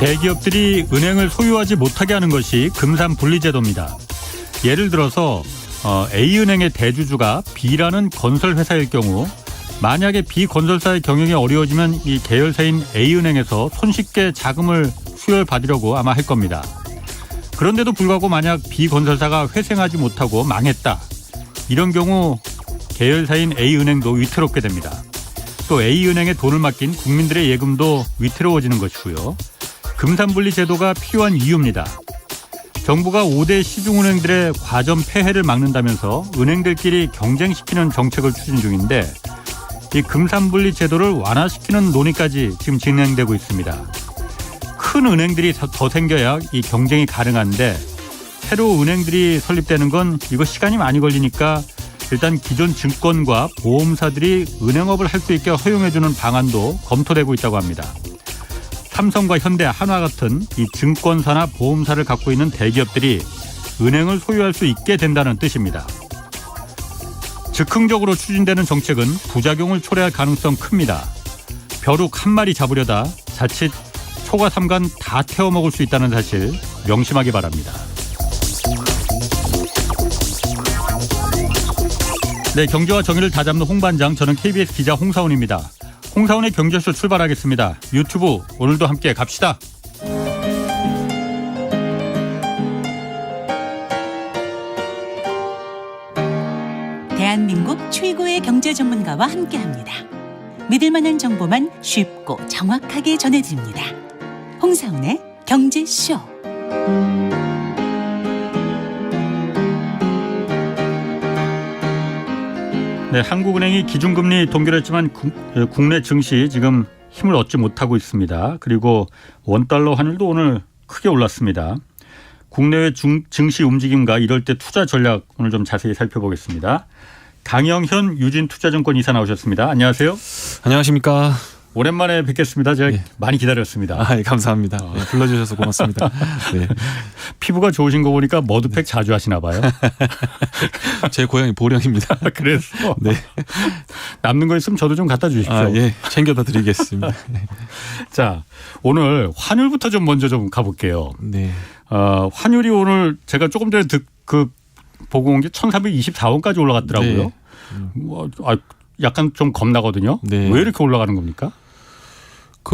대기업들이 은행을 소유하지 못하게 하는 것이 금산분리제도입니다. 예를 들어서 A은행의 대주주가 B라는 건설회사일 경우 만약에 B 건설사의 경영이 어려워지면 이 계열사인 A은행에서 손쉽게 자금을 수혈받으려고 아마 할 겁니다. 그런데도 불구하고 만약 B 건설사가 회생하지 못하고 망했다. 이런 경우 계열사인 A은행도 위태롭게 됩니다. 또 A은행에 돈을 맡긴 국민들의 예금도 위태로워지는 것이고요. 금산분리 제도가 필요한 이유입니다. 정부가 5대 시중은행들의 과점 폐해를 막는다면서 은행들끼리 경쟁시키는 정책을 추진 중인데 이 금산분리 제도를 완화시키는 논의까지 지금 진행되고 있습니다. 큰 은행들이 더 생겨야 이 경쟁이 가능한데 새로 은행들이 설립되는 건 이거 시간이 많이 걸리니까 일단 기존 증권과 보험사들이 은행업을 할 수 있게 허용해주는 방안도 검토되고 있다고 합니다. 삼성과 현대, 한화 같은 이 증권사나 보험사를 갖고 있는 대기업들이 은행을 소유할 수 있게 된다는 뜻입니다. 즉흥적으로 추진되는 정책은 부작용을 초래할 가능성 큽니다. 벼룩 한 마리 잡으려다 자칫 초과 삼간 다 태워먹을 수 있다는 사실 명심하기 바랍니다. 네, 경제와 정의를 다잡는 홍반장, 저는 KBS 기자 홍사훈입니다. 홍사훈의 경제쇼 출발하겠습니다. 유튜브 오늘도 함께 갑시다. 대한민국 최고의 경제 전문가와 함께합니다. 믿을 만한 정보만 쉽고 정확하게 전해드립니다. 홍사훈의 경제쇼. 네, 한국은행이 기준금리 동결했지만 국내 증시 지금 힘을 얻지 못하고 있습니다. 그리고 원달러 환율도 오늘 크게 올랐습니다. 국내외 증시 움직임과 이럴 때 투자 전략 오늘 좀 자세히 살펴보겠습니다. 강영현 유진투자증권 이사 나오셨습니다. 안녕하세요. 안녕하십니까. 오랜만에 뵙겠습니다. 제가 많이 기다렸습니다. 예, 감사합니다. 네, 불러주셔서 고맙습니다. 네. 피부가 좋으신 거 보니까 머드팩 자주 하시나 봐요. 제 고향이 보령입니다. 그래서 네. 남는 거 있으면 저도 좀 갖다 주십시오. 예, 챙겨다 드리겠습니다. 네. 자, 오늘 환율부터 좀 먼저 좀 가볼게요. 네. 환율이 오늘 제가 조금 전에 보고 온 게 1,324원까지 올라갔더라고요. 네. 약간 좀 겁나거든요. 네. 왜 이렇게 올라가는 겁니까?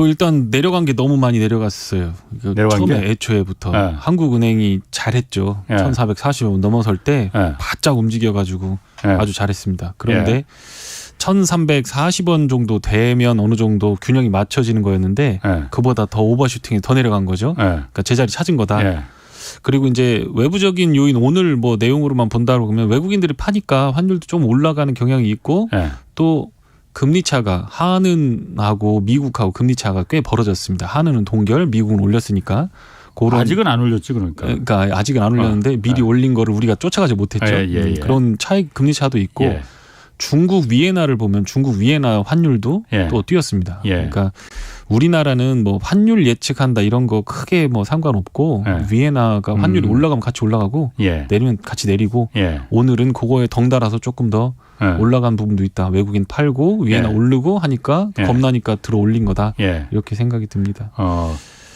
일단 내려간 게 너무 많이 내려갔어요. 처음에 애초에부터 네. 한국은행이 잘했죠. 네. 1,440원 넘어설 때 네. 바짝 움직여가지고 네. 아주 잘했습니다. 그런데 1,340원 정도 되면 어느 정도 균형이 맞춰지는 거였는데 네. 그보다 더 오버슈팅이 더 내려간 거죠. 네. 그러니까 제자리 찾은 거다. 네. 그리고 이제 외부적인 요인 오늘 뭐 내용으로만 본다고 그러면 외국인들이 파니까 환율도 좀 올라가는 경향이 있고 네. 또 금리 차가 한은하고 미국하고 금리 차가 꽤 벌어졌습니다. 한은은 동결, 미국은 올렸으니까. 아직은 안 올렸지 그러니까. 그러니까 아직은 안 올렸는데 미리 올린 거를 우리가 쫓아가지 못했죠. 그런 차이 금리 차도 있고 중국 위에나를 보면 중국 위에나 환율도 또 뛰었습니다. 그러니까 우리나라는 뭐 환율 예측한다 이런 거 크게 뭐 상관없고 위에나가 환율이 올라가면 같이 올라가고 내리면 같이 내리고 오늘은 그거에 덩달아서 조금 더 올라간 부분도 있다. 외국인 팔고 위에나 오르고 하니까 겁나니까 들어 올린 거다. 이렇게 생각이 듭니다.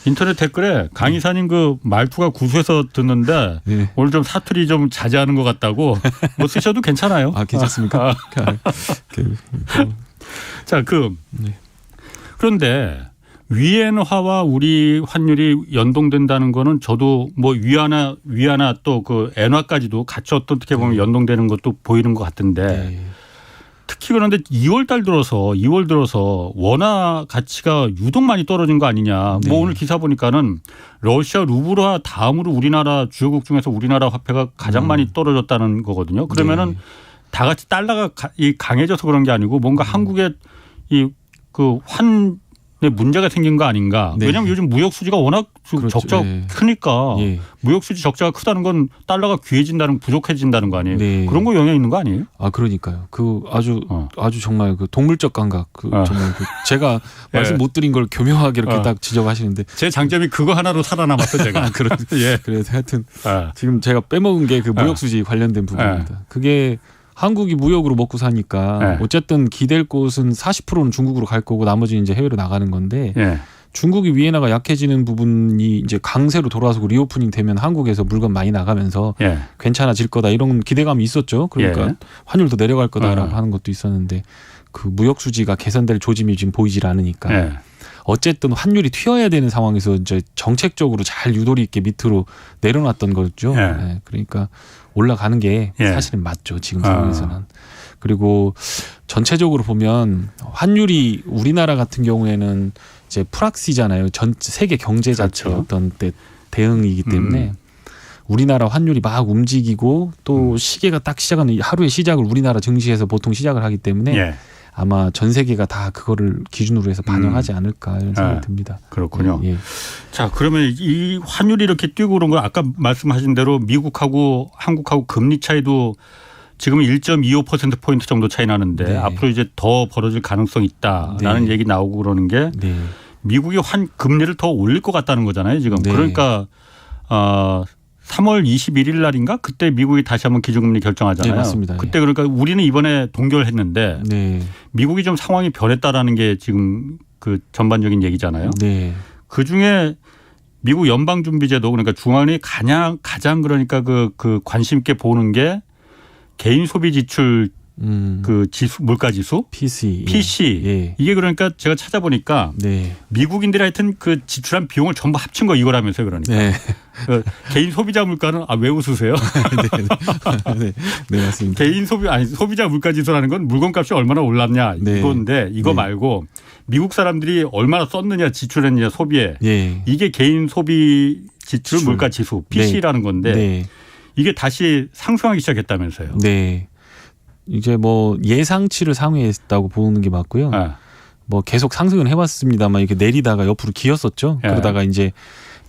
인터넷 댓글에 강 이사님 그 말투가 구수해서 듣는데 오늘 좀 사투리 좀 자제하는 것 같다고 뭐 쓰셔도 괜찮아요. 괜찮습니까? 자, 그런데 위엔화와 우리 환율이 연동된다는 거는 저도 뭐 위안화 또 그 엔화까지도 같이 어떻게 보면 연동되는 것도 보이는 것 같은데 특히 그런데 2월 들어서 원화 가치가 유독 많이 떨어진 거 아니냐. 뭐 오늘 기사 보니까는 러시아 루블화 다음으로 우리나라 주요국 중에서 우리나라 화폐가 가장 많이 떨어졌다는 거거든요. 그러면은 다 같이 달러가 강해져서 그런 게 아니고 뭔가 한국의 환 문제가 생긴 거 아닌가. 왜냐하면 요즘 무역 수지가 워낙 적자가 크니까 무역 수지 적자가 크다는 건 달러가 귀해진다는 부족해진다는 거 아니에요. 그런 거 영향 있는 거 아니에요? 그러니까요. 아주 정말 동물적 감각. 정말 제가 말씀 못 드린 걸 교묘하게 이렇게 딱 지적하시는데 제 장점이 그거 하나로 살아남았어 제가. 그래서 하여튼 지금 제가 빼먹은 게 그 무역 수지 관련된 부분입니다. 그게 한국이 무역으로 먹고 사니까 어쨌든 기댈 곳은 40%는 중국으로 갈 거고 나머지는 이제 해외로 나가는 건데 중국이 위엔화가 약해지는 부분이 이제 강세로 돌아와서 리오프닝 되면 한국에서 물건 많이 나가면서 예. 괜찮아질 거다 이런 기대감이 있었죠. 그러니까 예. 환율도 내려갈 거다라고 하는 것도 있었는데 그 무역 수지가 개선될 조짐이 지금 보이질 않으니까 예. 어쨌든 환율이 튀어야 되는 상황에서 이제 정책적으로 잘 유도리 있게 밑으로 내려놨던 거죠. 예. 네, 그러니까 올라가는 게 예. 사실은 맞죠. 지금 상황에서는. 그리고 전체적으로 보면 환율이 우리나라 같은 경우에는 이제 프락시잖아요. 전 세계 경제 자체의 그렇죠. 어떤 대응이기 때문에 우리나라 환율이 막 움직이고 또 시계가 딱 시작하는 하루의 시작을 우리나라 증시에서 보통 시작을 하기 때문에 예. 아마 전 세계가 다 그거를 기준으로 해서 반영하지 않을까 이런 생각이 듭니다. 그렇군요. 예. 자, 그러면 이 환율이 이렇게 뛰고 그런 거 아까 말씀하신 대로 미국하고 한국하고 금리 차이도 지금은 1.25%포인트 정도 차이 나는데 네. 앞으로 이제 더 벌어질 가능성이 있다라는 네. 얘기 나오고 그러는 게 네. 미국이 금리를 더 올릴 것 같다는 거잖아요. 지금. 네. 그러니까 3월 21일 날인가 그때 미국이 다시 한번 기준금리 결정하잖아요. 네, 맞습니다. 그때 그러니까 우리는 이번에 동결했는데 네. 미국이 좀 상황이 변했다라는 게 지금 그 전반적인 얘기잖아요. 네. 그중에 미국 연방준비제도 그러니까 중앙이 가장 그러니까 그 관심 있게 보는 게 개인 소비 지출 그 지수 물가 지수 PC. PC 이게 그러니까 제가 찾아보니까 네. 미국인들이 하여튼 그 지출한 비용을 전부 합친 거 이거라면서요. 그러니까 네. 그 개인 소비자 물가는 왜 웃으세요? 네. 네, 맞습니다. 개인 소비자 물가 지수라는 건 물건값이 얼마나 올랐냐 네. 이건데 이거 네. 말고 미국 사람들이 얼마나 썼느냐 지출했느냐 소비에 예. 이게 개인 소비 지출 물가 지수 PC라는 건데 네. 이게 다시 상승하기 시작했다면서요. 네. 이제 뭐 예상치를 상회했다고 보는 게 맞고요. 네. 뭐 계속 상승은 해왔습니다만 이렇게 내리다가 옆으로 기었었죠. 네. 그러다가 이제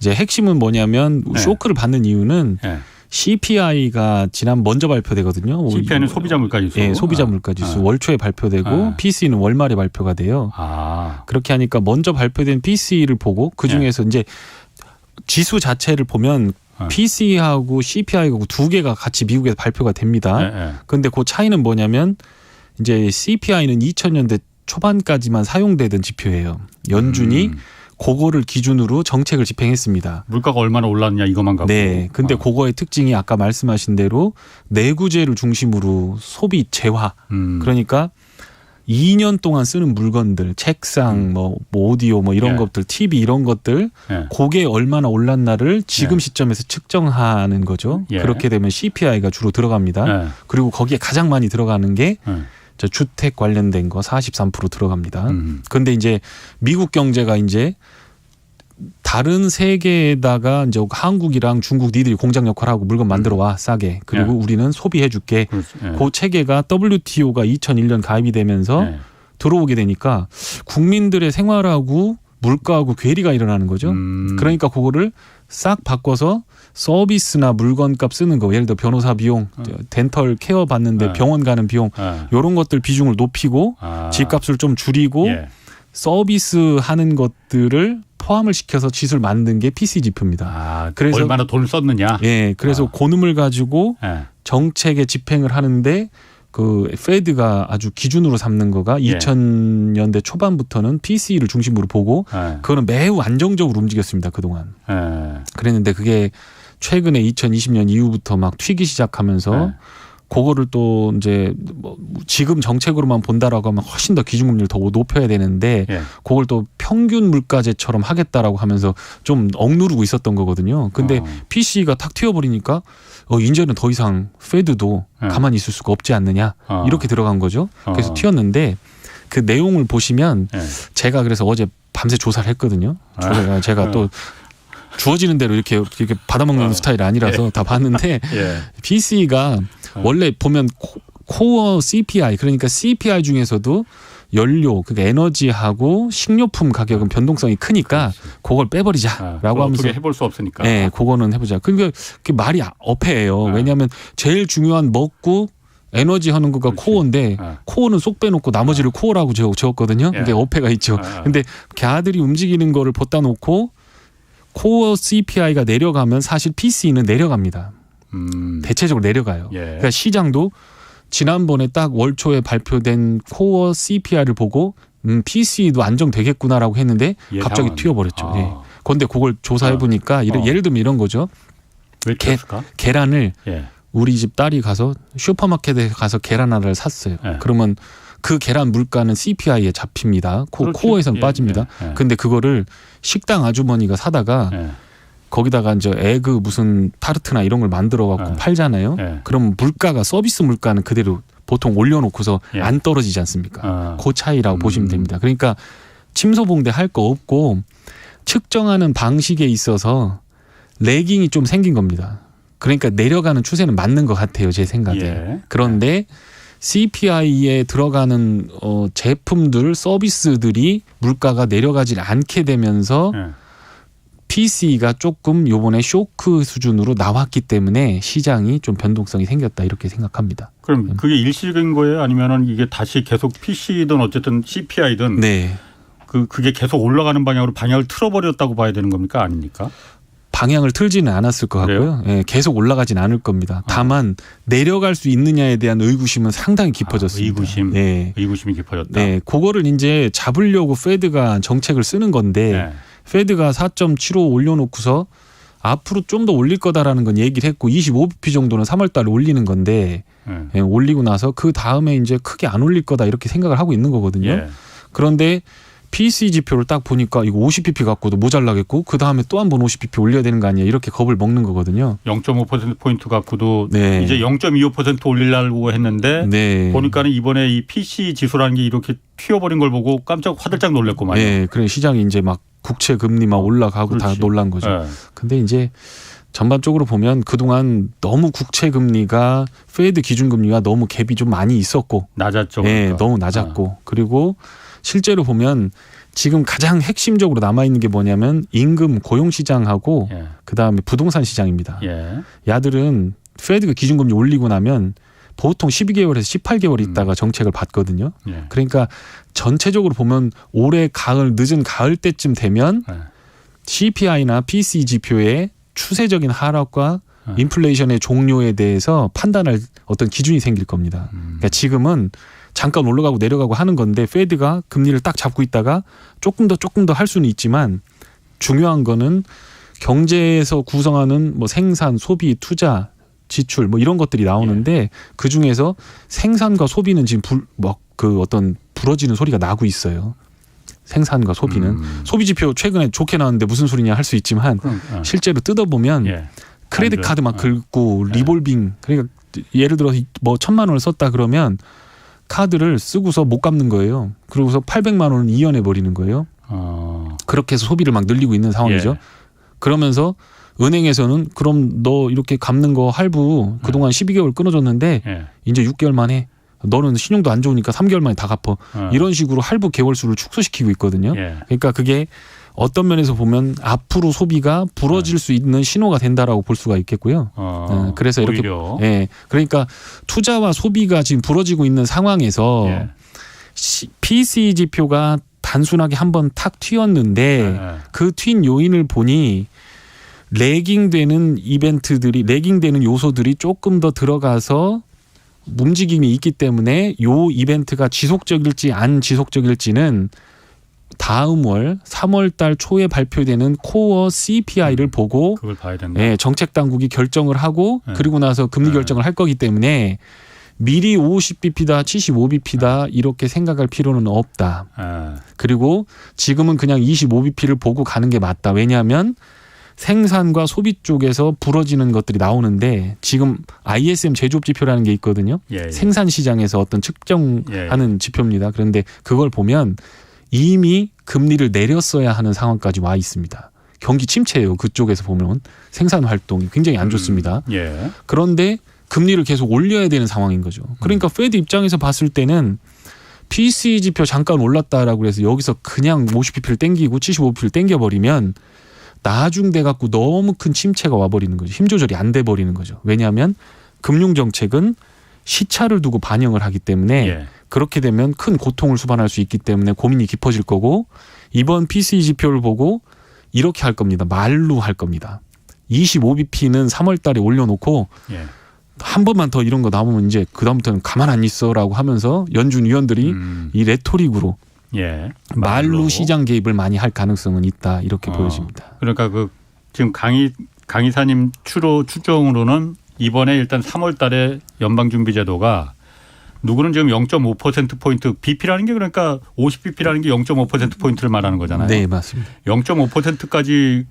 핵심은 뭐냐면 네. 쇼크를 받는 이유는 네. CPI가 먼저 발표되거든요. CPI는 소비자 물가 지수. 네, 소비자 물가 지수 월초에 발표되고 PC는 월말에 발표가 돼요. 그렇게 하니까 먼저 발표된 PC를 보고 그 중에서 이제 지수 자체를 보면 PC하고 CPI하고 두 개가 같이 미국에서 발표가 됩니다. 그런데 그 차이는 뭐냐면 이제 CPI는 2000년대 초반까지만 사용되던 지표예요. 연준이 그거를 기준으로 정책을 집행했습니다. 물가가 얼마나 올랐냐 이것만 갖고. 네. 근데 그거의 특징이 아까 말씀하신 대로 내구재를 중심으로 소비 재화. 그러니까 2년 동안 쓰는 물건들, 책상, 뭐 오디오, 뭐 이런 것들, TV 이런 것들, 그게 얼마나 올랐나를 지금 시점에서 측정하는 거죠. 그렇게 되면 CPI가 주로 들어갑니다. 그리고 거기에 가장 많이 들어가는 게 주택 관련된 거 43% 들어갑니다. 그런데 이제 미국 경제가 이제 다른 세계에다가 이제 한국이랑 중국 니들이 공장 역할하고 물건 만들어 와 싸게 그리고 우리는 소비해 줄게. 그 체계가 WTO가 2001년 가입이 되면서 들어오게 되니까 국민들의 생활하고 물가하고 괴리가 일어나는 거죠. 그러니까 그거를 싹 바꿔서 서비스나 물건값 쓰는 거 예를 들어 변호사 비용, 덴털 케어 받는데 병원 가는 비용 이런 것들 비중을 높이고 집값을 좀 줄이고 서비스 하는 것들을 포함을 시켜서 지수를 만든 게 PC 지표입니다. 그래서 얼마나 돈을 썼느냐. 예, 그래서 고놈을 가지고 정책의 집행을 하는데 그 페드가 아주 기준으로 삼는 거가 2000년대 초반부터는 PC를 중심으로 보고 그거는 매우 안정적으로 움직였습니다. 그동안. 그랬는데 그게 최근에 2020년 이후부터 막 튀기 시작하면서 그거를 또 이제 뭐 지금 정책으로만 본다라고 하면 훨씬 더 기준금리를 더 높여야 되는데 그걸 또 평균 물가제처럼 하겠다라고 하면서 좀 억누르고 있었던 거거든요. 근데 PC가 탁 튀어버리니까 이제는 더 이상 페드도 가만히 있을 수가 없지 않느냐 이렇게 들어간 거죠. 그래서 튀었는데 그 내용을 보시면 제가 그래서 어제 밤새 조사를 했거든요. 제가 또 주어지는 대로 이렇게 받아먹는 스타일이 아니라서 다 봤는데 PC가 원래 보면 코어 CPI 그러니까 CPI 중에서도 연료, 그러니까 에너지하고 식료품 가격은 변동성이 크니까 그걸 빼버리자라고 하면서 어떻게 해볼 수 없으니까. 네, 그거는 해보자. 그러니까 그게 말이 어폐예요. 왜냐하면 제일 중요한 먹고 에너지 하는 거가 코어인데 코어는 쏙 빼놓고 나머지를 코어라고 적었거든요. 그게 어폐가 있죠. 근데 걔들이 움직이는 거를 벗다 놓고 코어 CPI가 내려가면 사실 PC는 내려갑니다. 대체적으로 내려가요. 그러니까 시장도 지난번에 딱 월초에 발표된 코어 CPI를 보고 PC도 안정되겠구나라고 했는데 갑자기 튀어버렸죠. 예. 그런데 그걸 조사해 보니까 예를 들면 이런 거죠. 왜 튀었을까? 계란을 우리 집 딸이 가서 슈퍼마켓에 가서 계란 하나를 샀어요. 그러면 그 계란 물가는 CPI에 잡힙니다. 코어에선 빠집니다. 근데 그거를 식당 아주머니가 사다가 거기다가 이제 에그 무슨 타르트나 이런 걸 만들어 갖고 팔잖아요. 그럼 물가가 서비스 물가는 그대로 보통 올려놓고서 안 떨어지지 않습니까? 그 차이라고 보시면 됩니다. 그러니까 침소봉대 할 거 없고 측정하는 방식에 있어서 레깅이 좀 생긴 겁니다. 그러니까 내려가는 추세는 맞는 것 같아요, 제 생각에. 그런데 CPI에 들어가는 제품들, 서비스들이 물가가 내려가지 않게 되면서 PC가 조금 요번에 쇼크 수준으로 나왔기 때문에 시장이 좀 변동성이 생겼다 이렇게 생각합니다. 그럼 그게 일시적인 거예요? 아니면은 이게 다시 계속 PC든 어쨌든 CPI든 그게 계속 올라가는 방향으로 방향을 틀어버렸다고 봐야 되는 겁니까? 아닙니까? 방향을 틀지는 않았을 것 같고요. 계속 올라가진 않을 겁니다. 다만 내려갈 수 있느냐에 대한 의구심은 상당히 깊어졌습니다. 의구심이 깊어졌다. 네, 그거를 이제 잡으려고 페드가 정책을 쓰는 건데 페드가 4.75 올려놓고서 앞으로 좀 더 올릴 거다라는 건 얘기를 했고 25bp 정도는 3월 달에 올리는 건데 올리고 나서 그 다음에 이제 크게 안 올릴 거다 이렇게 생각을 하고 있는 거거든요. 그런데 PC 지표를 딱 보니까 이거 50bp 갖고도 모자라겠고 그 다음에 또 한 번 50bp 올려야 되는 거 아니야 이렇게 겁을 먹는 거거든요. 0.5%포인트 갖고도 이제 0.25% 올리려고 했는데 보니까는 이번에 이 PC 지수라는 게 이렇게 튀어버린 걸 보고 깜짝 화들짝 놀랐구만요. 네, 그래 시장이 이제 막 국채 금리 막 올라가고 다 놀란 거죠. 근데 이제 전반적으로 보면 그동안 너무 국채 금리가 페드 기준 금리가 너무 갭이 좀 많이 있었고 낮았죠. 그러니까. 너무 낮았고 그리고 실제로 보면 지금 가장 핵심적으로 남아있는 게 뭐냐면 임금 고용시장하고 그다음에 부동산 시장입니다. 야들은 페드가 기준금리 올리고 나면 보통 12개월에서 18개월 있다가 정책을 받거든요. 그러니까 전체적으로 보면 올해 가을 늦은 가을 때쯤 되면 CPI나 PCE 지표의 추세적인 하락과 인플레이션의 종료에 대해서 판단할 어떤 기준이 생길 겁니다. 그러니까 지금은 잠깐 올라가고 내려가고 하는 건데 페드가 금리를 딱 잡고 있다가 조금 더 할 수는 있지만 중요한 거는 경제에서 구성하는 뭐 생산, 소비, 투자, 지출 뭐 이런 것들이 나오는데 그 중에서 생산과 소비는 지금 그 어떤 부러지는 소리가 나고 있어요. 생산과 소비는 소비 지표 최근에 좋게 나왔는데 무슨 소리냐 할 수 있지만 실제로 뜯어보면 크레딧 카드 막 긁고 리볼빙 그러니까 예를 들어 뭐 1,000만 원을 썼다 그러면 카드를 쓰고서 못 갚는 거예요. 그러고서 800만 원을 이연해 버리는 거예요. 그렇게 해서 소비를 막 늘리고 있는 상황이죠. 그러면서 은행에서는 그럼 너 이렇게 갚는 거 할부 그동안 12개월 끊어줬는데 이제 6개월 만에 너는 신용도 안 좋으니까 3개월 만에 다 갚어. 이런 식으로 할부 개월 수를 축소시키고 있거든요. 그러니까 그게 어떤 면에서 보면 앞으로 소비가 부러질 수 있는 신호가 된다라고 볼 수가 있겠고요. 그래서 이렇게 그러니까 투자와 소비가 지금 부러지고 있는 상황에서 PCE 지표가 단순하게 한번 탁 튀었는데 그 튄 요인을 보니 레깅되는 이벤트들이 레깅되는 요소들이 조금 더 들어가서 움직임이 있기 때문에 요 이벤트가 지속적일지 안 지속적일지는 다음 월 3월 달 초에 발표되는 코어 CPI를 보고 그걸 봐야 된다. 정책 당국이 결정을 하고 그리고 나서 금리 결정을 할 거기 때문에 미리 50bp다 75bp다 이렇게 생각할 필요는 없다. 그리고 지금은 그냥 25bp를 보고 가는 게 맞다. 왜냐하면 생산과 소비 쪽에서 부러지는 것들이 나오는데 지금 ISM 제조업 지표라는 게 있거든요. 생산 시장에서 어떤 측정하는 지표입니다. 그런데 그걸 보면 이미 금리를 내렸어야 하는 상황까지 와 있습니다. 경기 침체예요. 그쪽에서 보면 생산 활동이 굉장히 안 좋습니다. 그런데 금리를 계속 올려야 되는 상황인 거죠. 그러니까 페드 입장에서 봤을 때는 PCE 지표 잠깐 올랐다라고 해서 여기서 그냥 50bp를 땡기고 75bp를 땡겨버리면 나중돼 갖고 너무 큰 침체가 와버리는 거죠. 힘 조절이 안 돼 버리는 거죠. 왜냐하면 금융정책은 시차를 두고 반영을 하기 때문에 그렇게 되면 큰 고통을 수반할 수 있기 때문에 고민이 깊어질 거고 이번 PCE 지표를 보고 이렇게 할 겁니다. 말로 할 겁니다. 25bp는 3월 달에 올려놓고 한 번만 더 이런 거 나오면 이제 그다음부터는 가만 안 있어라고 하면서 연준 위원들이 이 레토릭으로 예. 말로 시장 개입을 많이 할 가능성은 있다 이렇게 보여집니다. 그러니까 지금 강의사님 추정으로는 이번에 일단 3월달에 연방준비제도가 누구는 지금 0.5%포인트 BP라는 게 그러니까 50BP라는 게 0.5%포인트를 말하는 거잖아요. 네, 맞습니다. 0.5%까지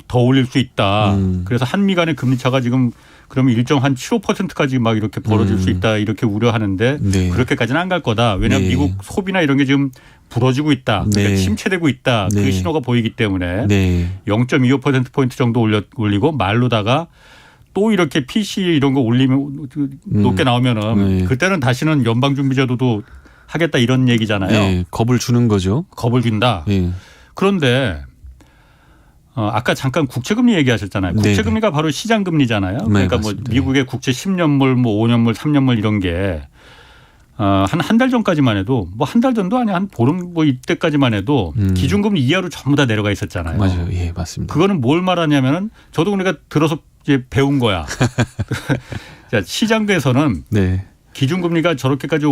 더 올릴 수 있다. 그래서 한미 간의 금리 차가 지금 그러면 일정 한 7~5%까지 막 이렇게 벌어질 수 있다 이렇게 우려하는데 네. 그렇게까지는 안 갈 거다. 왜냐하면 네. 미국 소비나 이런 게 지금 부러지고 있다. 그러니까 네. 침체되고 있다. 네. 그 신호가 보이기 때문에 네. 0.25%포인트 정도 올리고 말로다가 또 이렇게 PC 이런 거 올리면 높게 나오면은 네. 그때는 다시는 연방준비제도도 하겠다 이런 얘기잖아요. 네. 겁을 주는 거죠. 겁을 준다. 네. 그런데 아까 잠깐 국채금리 얘기하셨잖아요. 국채금리가 바로 시장금리잖아요. 그러니까 뭐 미국의 국채 10년물, 뭐 5년물, 3년물 이런 게 한 달 전까지만 해도 뭐 한 달 전도 아니야 한 보름 뭐 이때까지만 해도 기준금리 이하로 전부 다 내려가 있었잖아요. 맞아요. 예, 맞습니다. 그거는 뭘 말하냐면은 저도 그러니까 들어서 이제 배운 거야. 자, 시장에서는 네. 기준금리가 저렇게까지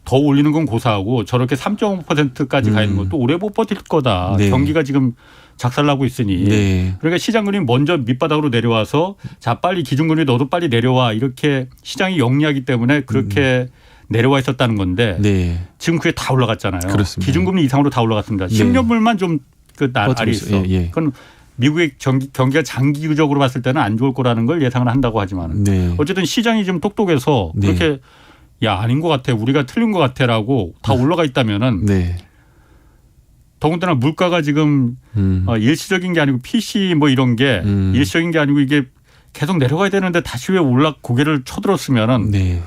더 올리는 건 고사하고 저렇게 3.5%까지 가 있는 것도 오래 못 버틸 거다. 네. 경기가 지금 작살나고 있으니. 네. 그러니까 시장금리 먼저 밑바닥으로 내려와서 자 빨리 기준금리 너도 빨리 내려와 이렇게 시장이 영리하기 때문에 그렇게 내려와 있었다는 건데 네. 지금 그게 다 올라갔잖아요. 그렇습니다. 기준금리 이상으로 다 올라갔습니다. 네. 10년물만 좀 날이 있어. 예, 예. 그건 미국의 경기가 장기적으로 봤을 때는 안 좋을 거라는 걸 예상을 한다고 하지만 네. 어쨌든 시장이 좀 똑똑해서 네. 그렇게 야 아닌 것 같아 우리가 틀린 것 같아라고 다 올라가 있다면은 네. 더군다나 물가가 지금 일시적인 게 아니고 PC 뭐 이런 게 일시적인 게 아니고 이게 계속 내려가야 되는데 다시 왜 고개를 쳐들었으면은 네.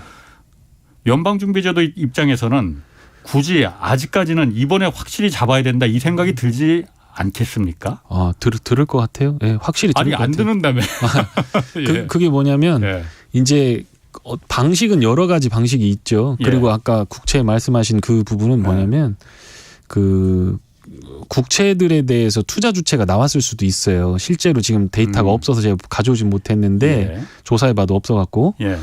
연방준비제도 입장에서는 굳이 아직까지는 이번에 확실히 잡아야 된다 이 생각이 들지 않겠습니까? 들을 것 같아요. 네, 확실히 들을 것 같아요. 아니 안 드는다며. 예. 그게 뭐냐면 네. 이제 방식은 여러 가지 방식이 있죠. 그리고 예. 아까 국채 말씀하신 그 부분은 뭐냐면 그 국채들에 대해서 투자 주체가 나왔을 수도 있어요. 실제로 지금 데이터가 없어서 제가 가져오지 못했는데 예. 조사해봐도 없어갖고. 예.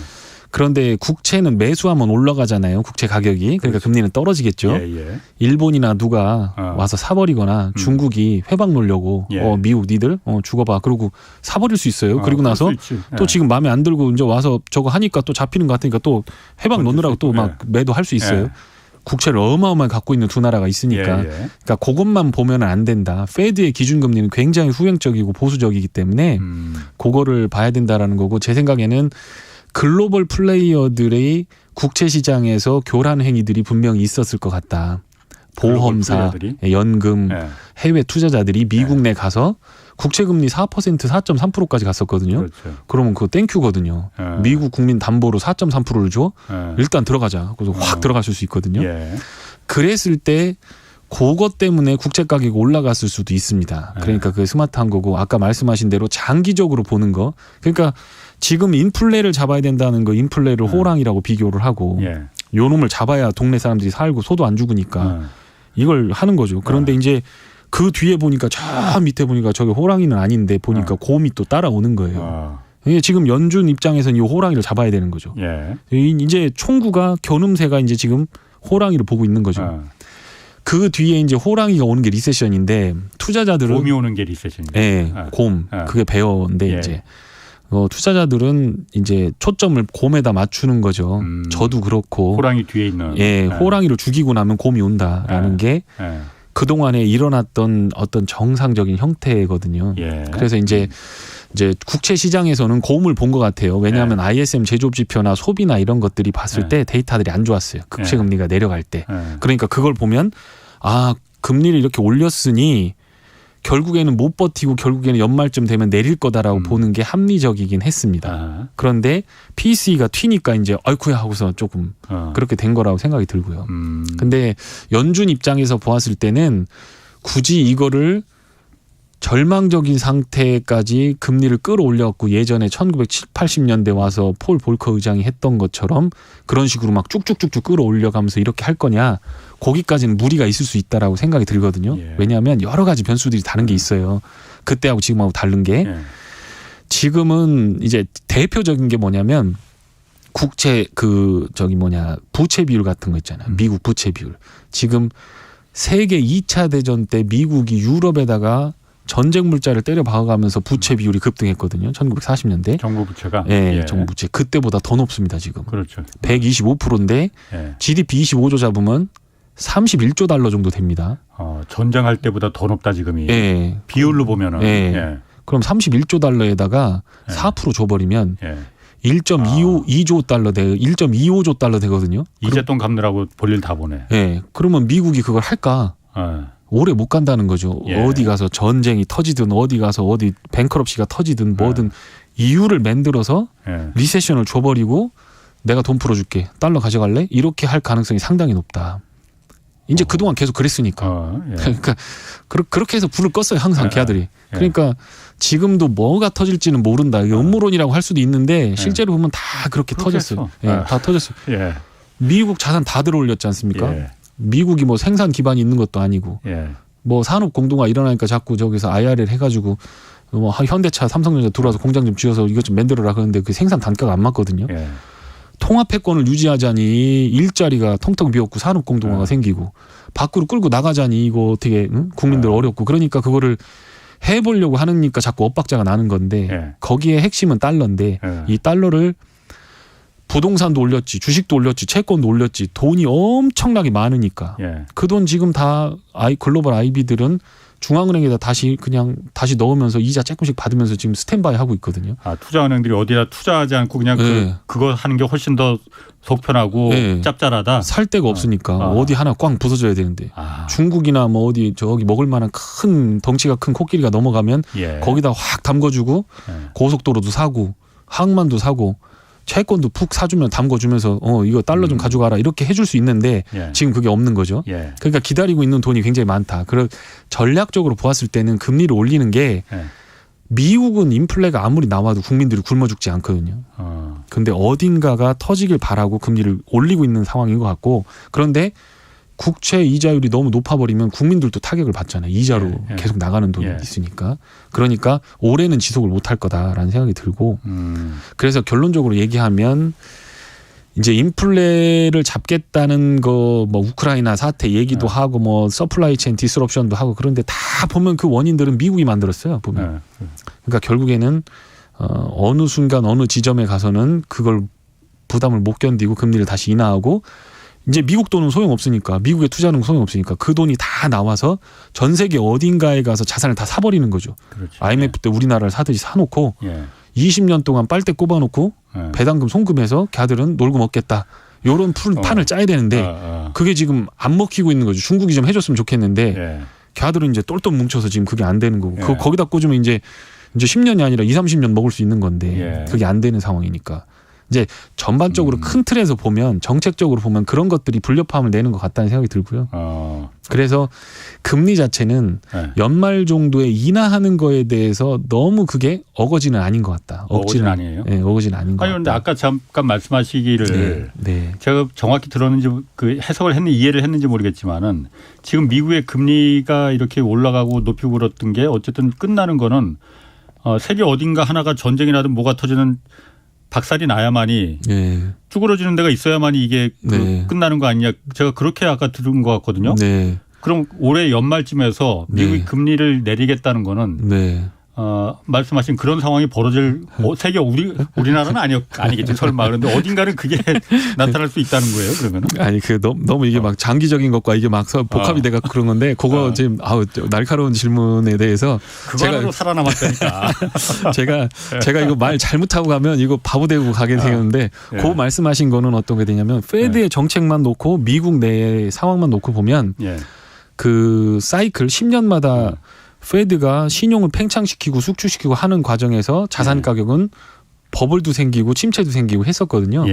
그런데 국채는 매수하면 올라가잖아요. 국채 가격이. 그러니까 그렇죠. 금리는 떨어지겠죠. 예, 예. 일본이나 누가 와서 사버리거나 중국이 회방 놓으려고 예. 미국 니들 죽어봐. 그러고 사버릴 수 있어요. 그리고 나서 또 지금 마음에 안 들고 이제 와서 저거 하니까 또 잡히는 것 같으니까 또 회방 놓느라고 또 막 매도할 수 있어요. 예. 국채를 어마어마하게 갖고 있는 두 나라가 있으니까. 예, 예. 그러니까 그것만 보면 안 된다. 페드의 기준금리는 굉장히 후행적이고 보수적이기 때문에 그거를 봐야 된다라는 거고 제 생각에는 글로벌 플레이어들의 국채 시장에서 교란 행위들이 분명히 있었을 것 같다. 보험사, 연금, 네. 해외 투자자들이 미국 내 가서 국채금리 4%, 4.3%까지 갔었거든요. 그렇죠. 그러면 그거 땡큐거든요. 미국 국민 담보로 4.3%를 줘. 일단 들어가자. 그래서 확 들어갔을 수 있거든요. 예. 그랬을 때 그것 때문에 국채 가격이 올라갔을 수도 있습니다. 그러니까 그게 스마트한 거고 아까 말씀하신 대로 장기적으로 보는 거. 그러니까 지금 인플레를 잡아야 된다는 거 인플레를 호랑이라고 비교를 하고 요 놈을 잡아야 동네 사람들이 살고 소도 안 죽으니까 이걸 하는 거죠. 그런데 이제 그 뒤에 보니까 저 밑에 보니까 저게 호랑이는 아닌데 보니까 곰이 또 따라오는 거예요. 지금 연준 입장에서는 이 호랑이를 잡아야 되는 거죠. 이제 총구가 겨눔새가 이제 지금 호랑이를 보고 있는 거죠. 그 뒤에 이제 호랑이가 오는 게 리세션인데 투자자들은 곰이 오는 게 리세션이에요. 네, 곰 그게 베어인데 이제 투자자들은 이제 초점을 곰에다 맞추는 거죠. 저도 그렇고 호랑이 뒤에 있는 호랑이를 죽이고 나면 곰이 온다라는 게 그동안에 일어났던 어떤 정상적인 형태거든요. 그래서 이제 국채 시장에서는 곰을 본 것 같아요. 왜냐하면 ISM 제조업 지표나 소비나 이런 것들이 봤을 때 데이터들이 안 좋았어요. 국채 금리가 내려갈 때. 그러니까 그걸 보면 금리를 이렇게 올렸으니 결국에는 못 버티고 결국에는 연말쯤 되면 내릴 거다라고 보는 게 합리적이긴 했습니다. 그런데 PC가 튀니까 이제 아이쿠야 하고서 조금 그렇게 된 거라고 생각이 들고요. 근데 연준 입장에서 보았을 때는 굳이 이거를 절망적인 상태까지 금리를 끌어올려갖고 예전에 1980년대 와서 폴 볼커 의장이 했던 것처럼 그런 식으로 막 쭉쭉쭉쭉 끌어올려가면서 이렇게 할 거냐. 거기까지는 무리가 있을 수 있다라고 생각이 들거든요. 왜냐하면 여러 가지 변수들이 다른 게 있어요. 그때하고 지금하고 다른 게. 지금은 이제 대표적인 게 뭐냐면 국채 부채 비율 같은 거 있잖아요. 미국 부채 비율. 지금 세계 2차 대전 때 미국이 유럽에다가 전쟁 물자를 때려 박아가면서 부채 비율이 급등했거든요. 1940년대. 정부 부채가? 네, 예. 정부 부채. 그때보다 더 높습니다, 지금. 그렇죠. 125%인데 예. GDP 25조 잡으면 31조 달러 정도 됩니다. 전쟁할 때보다 더 높다, 지금이. 예. 비율로 보면은. 예. 예. 그럼 31조 달러에다가 예. 4% 줘버리면 예. 1.2조 달러 1.25조 달러 되거든요. 이재돈 갚느라고 볼일 다 보네. 예. 그러면 미국이 그걸 할까? 오래 못 간다는 거죠. 예. 어디 가서 전쟁이 터지든 어디 가서 어디 뱅크럽시가 터지든 뭐든 이유를 만들어서 리세션을 줘버리고 내가 돈 풀어줄게. 달러 가져갈래? 이렇게 할 가능성이 상당히 높다. 이제 그동안 계속 그랬으니까. 예. 그러니까 그렇게 해서 불을 껐어요. 항상 걔들이. 그러니까 지금도 뭐가 터질지는 모른다. 이게 음모론이라고 할 수도 있는데 실제로 보면 다 그렇게 터졌어요. 예, 다 터졌어요. 예. 미국 자산 다 들어올렸지 않습니까? 예. 미국이 뭐 생산 기반이 있는 것도 아니고 예. 뭐 산업 공동화 일어나니까 자꾸 저기서 IRL 해가지고 뭐 현대차, 삼성전자 들어와서 공장 좀 지어서 이것 좀 만들어라 그러는데 그 생산 단가가 안 맞거든요. 예. 통합해권을 유지하자니 일자리가 텅텅 비었고 산업 공동화가 생기고 밖으로 끌고 나가자니 이거 어떻게 국민들 어렵고 그러니까 그거를 해보려고 하니까 자꾸 엇박자가 나는 건데 거기에 핵심은 달러인데 이 달러를 부동산도 올렸지, 주식도 올렸지, 채권도 올렸지, 돈이 엄청나게 많으니까 그 돈 지금 다 글로벌 IB들은 중앙은행에다 다시 넣으면서 이자 조금씩 받으면서 지금 스탠바이 하고 있거든요. 투자은행들이 어디다 투자하지 않고 그냥 그거 하는 게 훨씬 더 속편하고 짭짤하다. 살 데가 없으니까 어디 하나 꽝 부서져야 되는데 중국이나 뭐 어디 저기 먹을 만한 큰 덩치가 큰 코끼리가 넘어가면 거기다 확 담궈주고 고속도로도 사고 항만도 사고 채권도 푹 사주면 담궈주면서 이거 달러 좀 가져가라 이렇게 해줄 수 있는데 지금 그게 없는 거죠. 그러니까 기다리고 있는 돈이 굉장히 많다. 전략적으로 보았을 때는 금리를 올리는 게 미국은 인플레가 아무리 나와도 국민들이 굶어 죽지 않거든요. 근데 어딘가가 터지길 바라고 금리를 올리고 있는 상황인 것 같고 그런데 국채 이자율이 너무 높아버리면 국민들도 타격을 받잖아요. 이자로 계속 나가는 돈이 있으니까. 그러니까 올해는 지속을 못할 거다라는 생각이 들고 그래서 결론적으로 얘기하면 이제 인플레를 잡겠다는 거 뭐 우크라이나 사태 얘기도 하고 뭐 서플라이 체인 디스럽션도 하고 그런데 다 보면 그 원인들은 미국이 만들었어요. 보면. 그러니까 결국에는 어느 순간 어느 지점에 가서는 그걸 부담을 못 견디고 금리를 다시 인하하고 이제 미국 돈은 소용없으니까 미국에 투자하는 건 소용없으니까 그 돈이 다 나와서 전 세계 어딘가에 가서 자산을 다 사버리는 거죠. 그렇죠. IMF 때 우리나라를 사듯이 사놓고 20년 동안 빨대 꼽아놓고 배당금 송금해서 걔들은 놀고 먹겠다. 이런 판을 짜야 되는데 그게 지금 안 먹히고 있는 거죠. 중국이 좀 해줬으면 좋겠는데 걔들은 이제 똘똘 뭉쳐서 지금 그게 안 되는 거고 거기다 꽂으면 이제 10년이 아니라 20-30년 먹을 수 있는 건데 그게 안 되는 상황이니까. 이제 전반적으로 큰 틀에서 보면 정책적으로 보면 그런 것들이 불협화음을 내는 것 같다는 생각이 들고요. 그래서 금리 자체는 연말 정도에 인하하는 거에 대해서 너무 그게 어거지는 아닌 것 같다. 어거지는 아니에요? 네, 어거지는 아닌 것 같다. 그런데 아까 잠깐 말씀하시기를 제가 정확히 들었는지 그 해석을 이해를 했는지 모르겠지만은 지금 미국의 금리가 이렇게 올라가고 높이 불었던 게 어쨌든 끝나는 거는 세계 어딘가 하나가 전쟁이 나든 뭐가 터지는 박살이 나야만이 쭈그러지는 데가 있어야만이 이게 끝나는 거 아니냐. 제가 그렇게 아까 들은 것 같거든요. 그럼 올해 연말쯤에서 미국이 금리를 내리겠다는 거는 말씀하신 그런 상황이 벌어질 세계 우리나라는 아니겠죠. 설마. 그런데 어딘가는 그게 나타날 수 있다는 거예요. 그러면은. 아니 너무 이게 막 장기적인 것과 이게 막 복합이 돼가 그런 건데 그거 지금 날카로운 질문에 대해서 그거로 살아남았다니까. 제가 이거 말 잘못하고 가면 이거 바보 되고 가게 되는데 그 말씀하신 거는 어떤 게 되냐면 페드의 정책만 놓고 미국 내의 상황만 놓고 보면 그 사이클 10년마다 페드가 신용을 팽창시키고 숙주시키고 하는 과정에서 자산 가격은 버블도 생기고 침체도 생기고 했었거든요.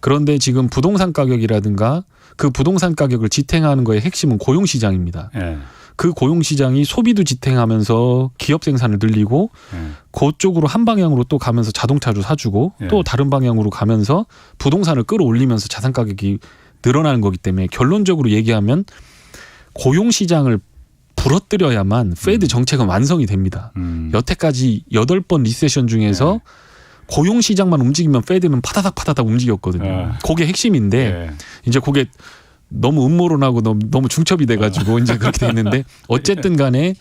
그런데 지금 부동산 가격이라든가 그 부동산 가격을 지탱하는 거의 핵심은 고용시장입니다. 그 고용시장이 소비도 지탱하면서 기업 생산을 늘리고 그쪽으로 한 방향으로 또 가면서 자동차도 사주고 또 다른 방향으로 가면서 부동산을 끌어올리면서 자산 가격이 늘어나는 거기 때문에 결론적으로 얘기하면 고용시장을 부러뜨려야만 페드 정책은 완성이 됩니다. 여태까지 8번 리세션 중에서 고용시장만 움직이면 페드는 파다닥 움직였거든요. 그게 핵심인데 이제 그게 너무 음모론하고 너무 중첩이 돼가지고 이제 그렇게 돼 있는데 어쨌든 간에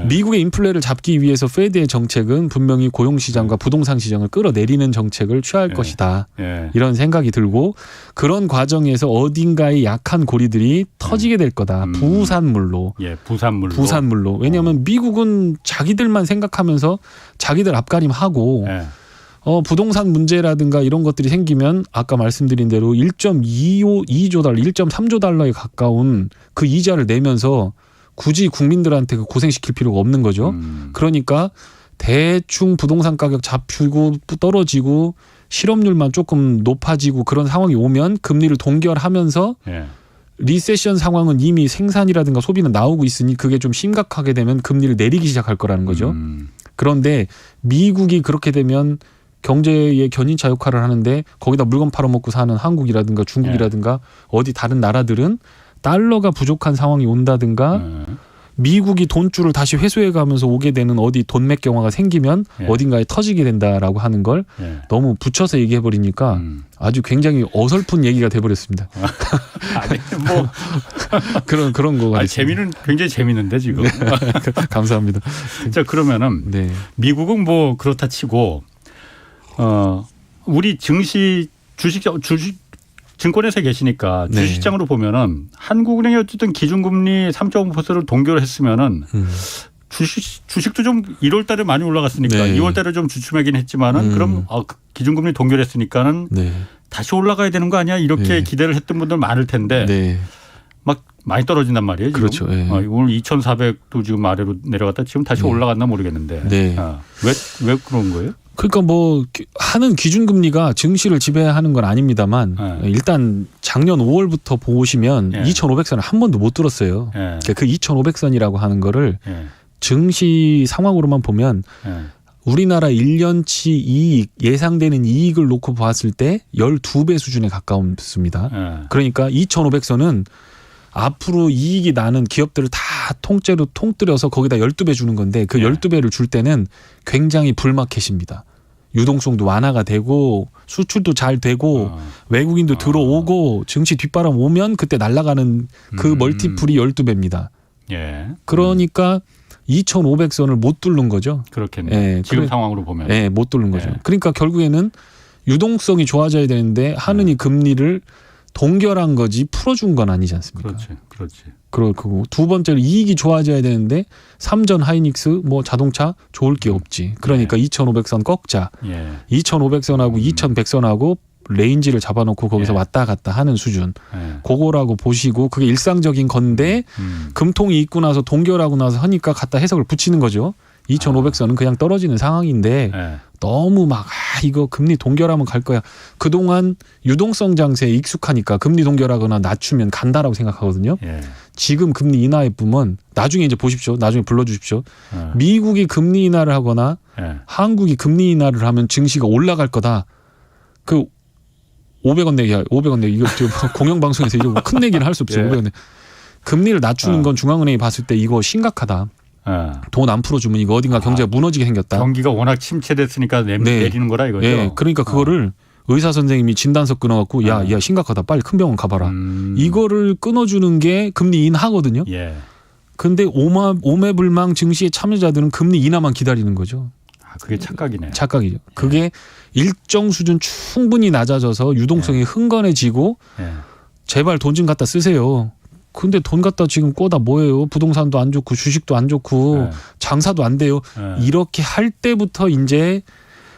미국의 인플레를 잡기 위해서 페드의 정책은 분명히 고용시장과 부동산 시장을 끌어내리는 정책을 취할 것이다. 이런 생각이 들고 그런 과정에서 어딘가에 약한 고리들이 터지게 될 거다. 부산물로. 부산물로. 왜냐하면 미국은 자기들만 생각하면서 자기들 앞가림하고 부동산 문제라든가 이런 것들이 생기면 아까 말씀드린 대로 1.2조 달러, 1.3조 달러에 가까운 그 이자를 내면서 굳이 국민들한테 고생시킬 필요가 없는 거죠. 그러니까 대충 부동산 가격 잡히고 떨어지고 실업률만 조금 높아지고 그런 상황이 오면 금리를 동결하면서 리세션 상황은 이미 생산이라든가 소비는 나오고 있으니 그게 좀 심각하게 되면 금리를 내리기 시작할 거라는 거죠. 그런데 미국이 그렇게 되면 경제의 견인차 역할을 하는데 거기다 물건 팔아먹고 사는 한국이라든가 중국이라든가 어디 다른 나라들은 달러가 부족한 상황이 온다든가 미국이 돈줄을 다시 회수해가면서 오게 되는 어디 돈맥 경화가 생기면 어딘가에 터지게 된다라고 하는 걸 너무 붙여서 얘기해버리니까 아주 굉장히 어설픈 얘기가 돼버렸습니다. 아니 뭐 그런 거 같습니다. 재미는 굉장히 재미는데 지금. 감사합니다. 자 그러면은 미국은 뭐 그렇다 치고 우리 주식 증권회사에 계시니까 주식시장으로 보면은 한국은행이 어쨌든 기준금리 3.5%를 동결했으면은 주식도 좀 1월 달에 많이 올라갔으니까 2월 달에 좀 주춤하긴 했지만은 그럼 기준금리 동결했으니까는 다시 올라가야 되는 거 아니야? 이렇게 기대를 했던 분들 많을 텐데 막 많이 떨어진단 말이에요. 지금. 그렇죠. 오늘 2,400도 지금 아래로 내려갔다 지금 다시 올라갔나 모르겠는데 왜 그런 거예요? 그러니까 뭐 하는 기준금리가 증시를 지배하는 건 아닙니다만 일단 작년 5월부터 보시면 2,500선을 한 번도 못 들었어요. 그러니까 그 2,500선이라고 하는 거를 증시 상황으로만 보면 우리나라 1년치 이익 예상되는 이익을 놓고 봤을 때 12배 수준에 가까웠습니다. 그러니까 2,500선은 앞으로 이익이 나는 기업들을 다 통째로 통뜨려서 거기다 12배 주는 건데 그 12배를 줄 때는 굉장히 불마켓입니다. 유동성도 완화가 되고 수출도 잘 되고 외국인도 들어오고 증시 뒷바람 오면 그때 날아가는 그 멀티플이 12배입니다. 그러니까 2,500선을 못 뚫는 거죠. 그렇겠네요. 지금 상황으로 보면. 못 뚫는 거죠. 그러니까 결국에는 유동성이 좋아져야 되는데 하느니 금리를 동결한 거지 풀어준 건 아니지 않습니까? 그렇지. 그리고 두 번째로 이익이 좋아져야 되는데 삼전 하이닉스 뭐 자동차 좋을 게 없지. 그러니까 2,500선 꺾자. 2,500선하고 2,100선하고 레인지를 잡아놓고 거기서 왔다 갔다 하는 수준. 그거라고 보시고 그게 일상적인 건데 금통이 있고 나서 동결하고 나서 하니까 갖다 해석을 붙이는 거죠. 2,500선은 그냥 떨어지는 상황인데 너무 막 이거 금리 동결하면 갈 거야. 그동안 유동성 장세에 익숙하니까 금리 동결하거나 낮추면 간다라고 생각하거든요. 지금 금리 인하에 보면 나중에 이제 보십시오. 나중에 불러주십시오. 미국이 금리 인하를 하거나 한국이 금리 인하를 하면 증시가 올라갈 거다. 그 500원 내기 이거 공영방송에서 이거 큰 내기를 할 수 없어요. 500원 내기. 금리를 낮추는 건 중앙은행이 봤을 때 이거 심각하다. 돈 안 풀어주면 이거 어딘가 경제가 무너지게 생겼다. 경기가 워낙 침체됐으니까 내리는 거라 이거죠. 그러니까 그거를 의사 선생님이 진단서 끊어갖고 야 심각하다. 빨리 큰 병원 가봐라. 이거를 끊어주는 게 금리 인하거든요. 근데 오매불망 증시의 참여자들은 금리 인하만 기다리는 거죠. 그게 착각이네요. 착각이죠. 그게 일정 수준 충분히 낮아져서 유동성이 흥건해지고 제발 돈 좀 갖다 쓰세요. 근데 돈 갖다 지금 꿔다 뭐예요? 부동산도 안 좋고 주식도 안 좋고 장사도 안 돼요. 이렇게 할 때부터 이제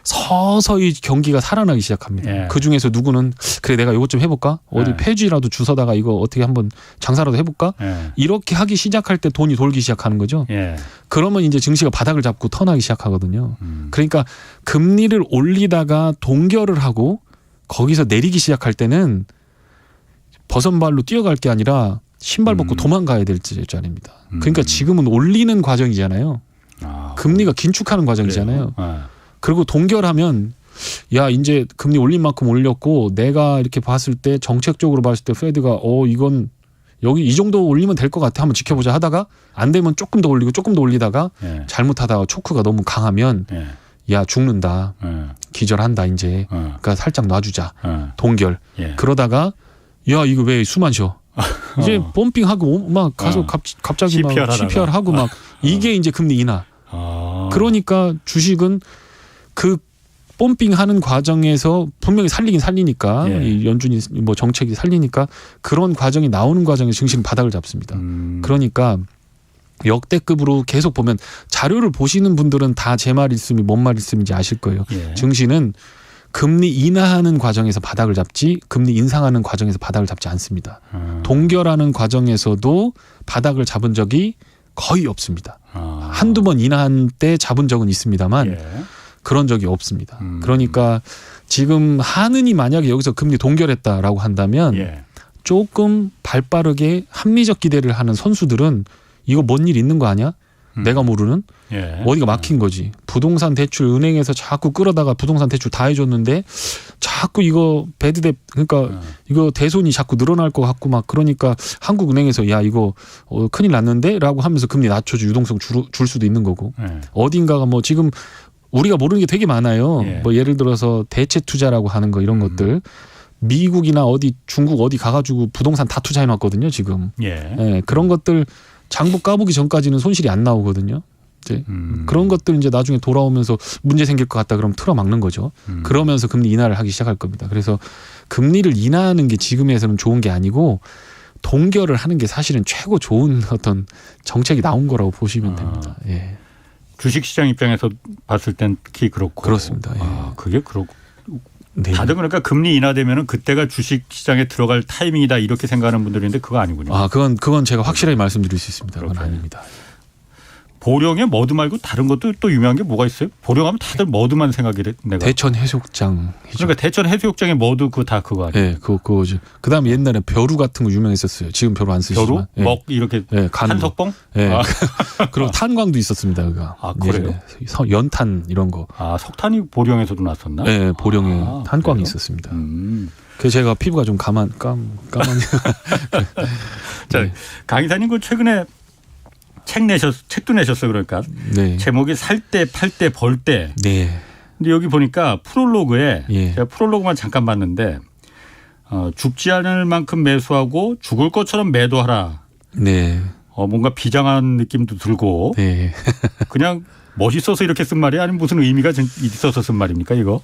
서서히 경기가 살아나기 시작합니다. 그중에서 누구는 그래 내가 이것 좀 해볼까? 어디 폐지라도 주워다가 이거 어떻게 한번 장사라도 해볼까? 이렇게 하기 시작할 때 돈이 돌기 시작하는 거죠. 그러면 이제 증시가 바닥을 잡고 턴하기 시작하거든요. 그러니까 금리를 올리다가 동결을 하고 거기서 내리기 시작할 때는 버선발로 뛰어갈 게 아니라 신발 벗고 도망가야 될 자리입니다. 그러니까 지금은 올리는 과정이잖아요. 금리가 긴축하는 과정이잖아요. 그리고 동결하면 야 이제 금리 올린 만큼 올렸고 내가 이렇게 봤을 때 정책적으로 봤을 때 페드가 이건 여기 이 정도 올리면 될 것 같아 한번 지켜보자 하다가 안 되면 조금 더 올리고 조금 더 올리다가 잘못하다가 초크가 너무 강하면 야 죽는다. 기절한다 이제. 그러니까 살짝 놔주자. 동결. 그러다가 야 이거 왜 숨 안 쉬어? 이제 펌핑하고 막 가서 갑자기 막 CPR하고 막 이게 이제 금리 인하. 그러니까 주식은 그 펌핑하는 과정에서 분명히 살리긴 살리니까 이 연준이 뭐 정책이 살리니까 그런 과정이 나오는 과정에서 증시는 바닥을 잡습니다. 그러니까 역대급으로 계속 보면 자료를 보시는 분들은 다 제 말씀이 뭔 말씀인지 아실 거예요. 증시는 금리 인하하는 과정에서 바닥을 잡지 금리 인상하는 과정에서 바닥을 잡지 않습니다. 동결하는 과정에서도 바닥을 잡은 적이 거의 없습니다. 한두 번 인하한 때 잡은 적은 있습니다만 그런 적이 없습니다. 그러니까 지금 하느니 만약에 여기서 금리 동결했다라고 한다면 조금 발빠르게 합리적 기대를 하는 선수들은 이거 뭔 일 있는 거 아니야? 내가 모르는? 어디가 막힌 거지. 부동산 대출 은행에서 자꾸 끌어다가 부동산 대출 다 해줬는데 자꾸 이거 배드뎁 그러니까 이거 대손이 자꾸 늘어날 것 같고 막 그러니까 한국은행에서 야 이거 큰일 났는데 라고 하면서 금리 낮춰줘 유동성 줄 수도 있는 거고 어딘가가 뭐 지금 우리가 모르는 게 되게 많아요. 뭐 예를 들어서 대체 투자라고 하는 거 이런 것들 미국이나 어디 중국 어디 가가지고 부동산 다 투자해 놨거든요 지금. 그런 것들 장부 까보기 전까지는 손실이 안 나오거든요. 이제 그런 것들 이제 나중에 돌아오면서 문제 생길 것 같다 그러면 틀어막는 거죠. 그러면서 금리 인하를 하기 시작할 겁니다. 그래서 금리를 인하하는 게 지금에서는 좋은 게 아니고 동결을 하는 게 사실은 최고 좋은 어떤 정책이 나온 거라고 보시면 됩니다. 주식시장 입장에서 봤을 땐 특히 그렇고. 그렇습니다. 그게 그렇고. 다들 그러니까 금리 인하되면은 그때가 주식시장에 들어갈 타이밍이다 이렇게 생각하는 분들인데 그거 아니군요. 그건 제가 확실하게 말씀드릴 수 있습니다. 그건 아닙니다. 보령에 머드 말고 다른 것도 또 유명한 게 뭐가 있어요? 보령하면 다들 머드만 생각이 돼. 내가. 대천 해수욕장. 그러니까 대천 해수욕장에 머드 다 그거 아니에요? 네, 그거죠. 그다음에 옛날에 벼루 같은 거 유명했었어요. 지금 벼루 안 쓰시지만. 벼루? 먹 이렇게 한석봉? 그리고 탄광도 있습니다. 그거. 그래요? 연탄 이런 거. 석탄이 보령에서도 났었나? 네, 보령에 탄광이 있었습니다. 그래서 제가 피부가 좀 까만. 자, 강 이사님 그 최근에 책도 내셨어요. 그러니까 제목이 살 때, 팔 때, 벌 때. 근데 여기 보니까 프롤로그에 제가 프롤로그만 잠깐 봤는데 죽지 않을 만큼 매수하고 죽을 것처럼 매도하라. 뭔가 비장한 느낌도 들고 그냥 멋있어서 이렇게 쓴 말이 아니면 무슨 의미가 있어서 쓴 말입니까 이거?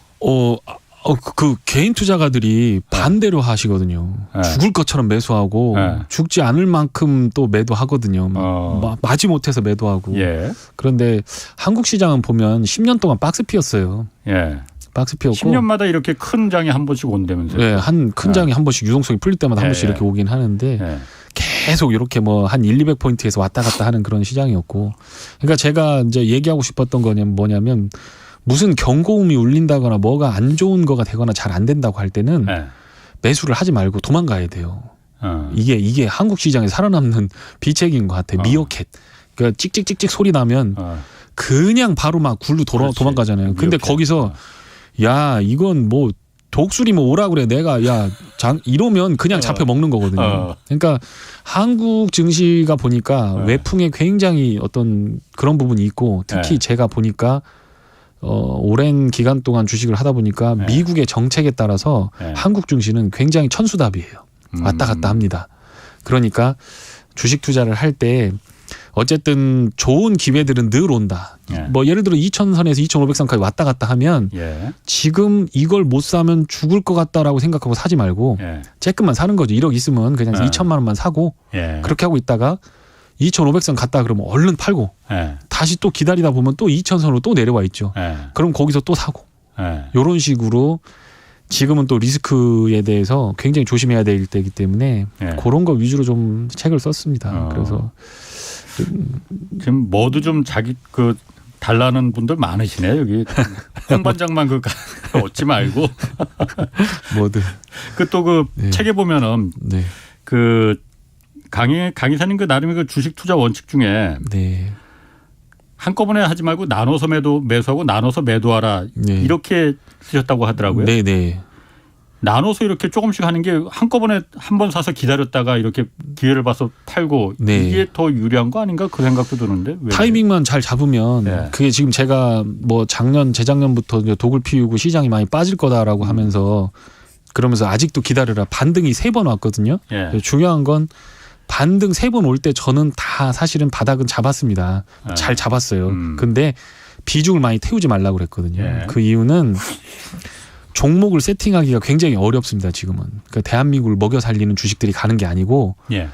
그 개인 투자가들이 반대로 하시거든요. 죽을 것처럼 매수하고 죽지 않을 만큼 또 매도하거든요. 마지못해서 매도하고. 그런데 한국 시장은 보면 10년 동안 박스 피었어요. 박스 피었고 10년마다 이렇게 큰 장이 한 번씩 온다면서요? 한 큰 장이 한 번씩 유동성이 풀릴 때마다 한 번씩 이렇게 오긴 하는데 계속 이렇게 뭐 한 1-200포인트에서 왔다 갔다 하는 그런 시장이었고. 그러니까 제가 이제 얘기하고 싶었던 거는 뭐냐면 무슨 경고음이 울린다거나 뭐가 안 좋은 거가 되거나 잘 안 된다고 할 때는 매수를 하지 말고 도망가야 돼요. 이게 한국 시장에 살아남는 비책인 것 같아요. 미어캣. 그러니까 찍찍찍찍 소리 나면 그냥 바로 막 굴로 도망가잖아요. 근데 거기서 야 이건 뭐 독수리 뭐 오라 그래 내가 이러면 그냥 잡혀 먹는 거거든요. 그러니까 한국 증시가 보니까 외풍에 굉장히 어떤 그런 부분이 있고 특히 제가 보니까 오랜 기간 동안 주식을 하다 보니까 미국의 정책에 따라서 한국 증시는 굉장히 천수답이에요. 왔다 갔다 합니다. 그러니까 주식 투자를 할 때 어쨌든 좋은 기회들은 늘 온다. 뭐 예를 들어 2000선에서 2500선까지 왔다 갔다 하면 지금 이걸 못 사면 죽을 것 같다라고 생각하고 사지 말고 쬐끔만 사는 거죠. 1억 있으면 그냥 2천만 원만 사고 그렇게 하고 있다가 2500선 갔다 그러면 얼른 팔고 다시 또 기다리다 보면 또 2000선으로 또 내려와 있죠. 그럼 거기서 또 사고 이런 식으로 지금은 또 리스크에 대해서 굉장히 조심해야 될 때이기 때문에 그런 거 위주로 좀 책을 썼습니다. 그래서 지금 뭐도 좀 자기 달라는 분들 많으시네 여기 홍 반장만 얻지 말고 뭐든 또 책에 보면은 강 이사님 나름의 주식 투자 원칙 중에 한꺼번에 하지 말고 나눠서 매수하고 나눠서 매도하라 이렇게 쓰셨다고 하더라고요. 나눠서 이렇게 조금씩 하는 게 한꺼번에 한 번 사서 기다렸다가 이렇게 기회를 봐서 팔고 이게 더 유리한 거 아닌가 그 생각도 드는데 왜 타이밍만 잘 잡으면 그게 지금 제가 뭐 재작년부터 독을 피우고 시장이 많이 빠질 거다라고 하면서 그러면서 아직도 기다려라. 반등이 3번 왔거든요. 예. 중요한 건 반등 3번 올 때 저는 다 사실은 바닥은 잡았습니다. 잘 잡았어요. 근데 비중을 많이 태우지 말라고 그랬거든요. 예. 그 이유는 종목을 세팅하기가 굉장히 어렵습니다. 지금은. 그러니까 대한민국을 먹여 살리는 주식들이 가는 게 아니고 예.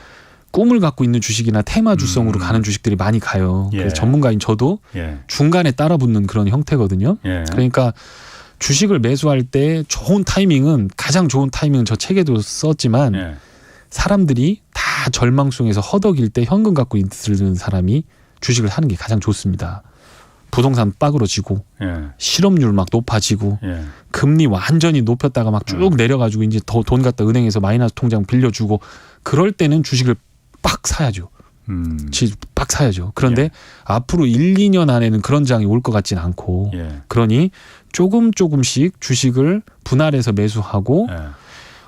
꿈을 갖고 있는 주식이나 테마 주성으로 가는 주식들이 많이 가요. 예. 그래서 전문가인 저도 예. 중간에 따라붙는 그런 형태거든요. 예. 그러니까 주식을 매수할 때 좋은 타이밍은 가장 좋은 타이밍은 저 책에도 썼지만 예. 사람들이 다 절망송에서 허덕일 때 현금 갖고 있는 사람이 주식을 하는 게 가장 좋습니다. 부동산 빠그러지고 예. 실업률 막 높아지고 예. 금리 완전히 높였다가 막 쭉 내려가지고 이제 더 돈 갖다 은행에서 마이너스 통장 빌려주고 그럴 때는 주식을 빡 사야죠. 빡 사야죠. 그런데 예. 앞으로 1, 2년 안에는 그런 장이 올 것 같지는 않고 예. 그러니 조금씩 주식을 분할해서 매수하고 예.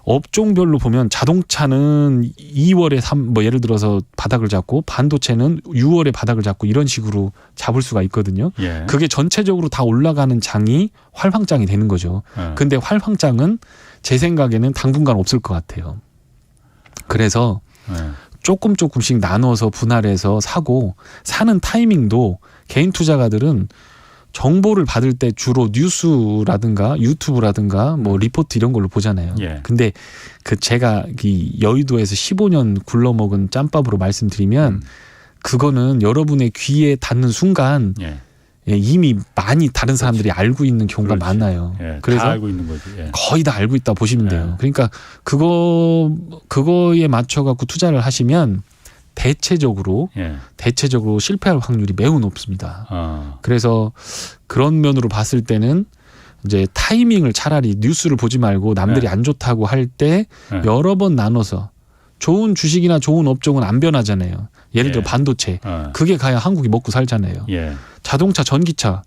업종별로 보면 자동차는 2월에 뭐 예를 들어서 바닥을 잡고 반도체는 6월에 바닥을 잡고 이런 식으로 잡을 수가 있거든요. 예. 그게 전체적으로 다 올라가는 장이 활황장이 되는 거죠. 예. 근데 활황장은 제 생각에는 당분간 없을 것 같아요. 그래서 예. 조금씩 나눠서 분할해서 사고 사는 타이밍도 개인 투자가들은 정보를 받을 때 주로 뉴스라든가 유튜브라든가 뭐 리포트 이런 걸로 보잖아요. 예. 근데 그 제가 이 여의도에서 15년 굴러먹은 짬밥으로 말씀드리면 그거는 여러분의 귀에 닿는 순간 예. 예, 이미 많이 다른 사람들이 알고 있는 경우가 그렇지. 많아요. 예. 그래서 다 알고 있는 거지. 예. 거의 다 알고 있다 보시면 돼요. 예. 그러니까 그거에 맞춰 갖고 투자를 하시면 대체적으로 실패할 확률이 매우 높습니다. 그래서 그런 면으로 봤을 때는 이제 타이밍을 차라리 뉴스를 보지 말고 남들이 안 좋다고 할 때 여러 번 나눠서 좋은 주식이나 좋은 업종은 안 변하잖아요. 예를 들어 반도체. 그게 가야 한국이 먹고 살잖아요. 자동차, 전기차.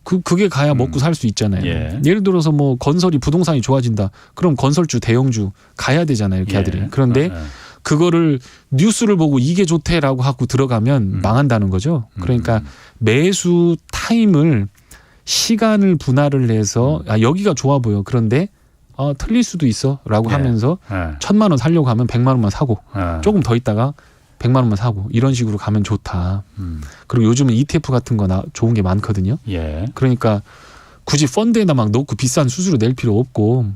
그게 가야 먹고 살 수 있잖아요. 예를 들어서 뭐 건설이 부동산이 좋아진다. 그럼 건설주, 대형주 가야 되잖아요. 걔들이. 그런데 그거를 뉴스를 보고 이게 좋대라고 하고 들어가면 망한다는 거죠. 그러니까 매수 타임을 시간을 분할을 해서 여기가 좋아 보여. 그런데 틀릴 수도 있어라고 하면서 1,000만 원 살려고 하면 100만 원만 사고 조금 더 있다가 100만 원만 사고 이런 식으로 가면 좋다. 그리고 요즘은 ETF 같은 거나 좋은 게 많거든요. 그러니까 굳이 펀드에다 막 넣고 비싼 수수료 낼 필요 없고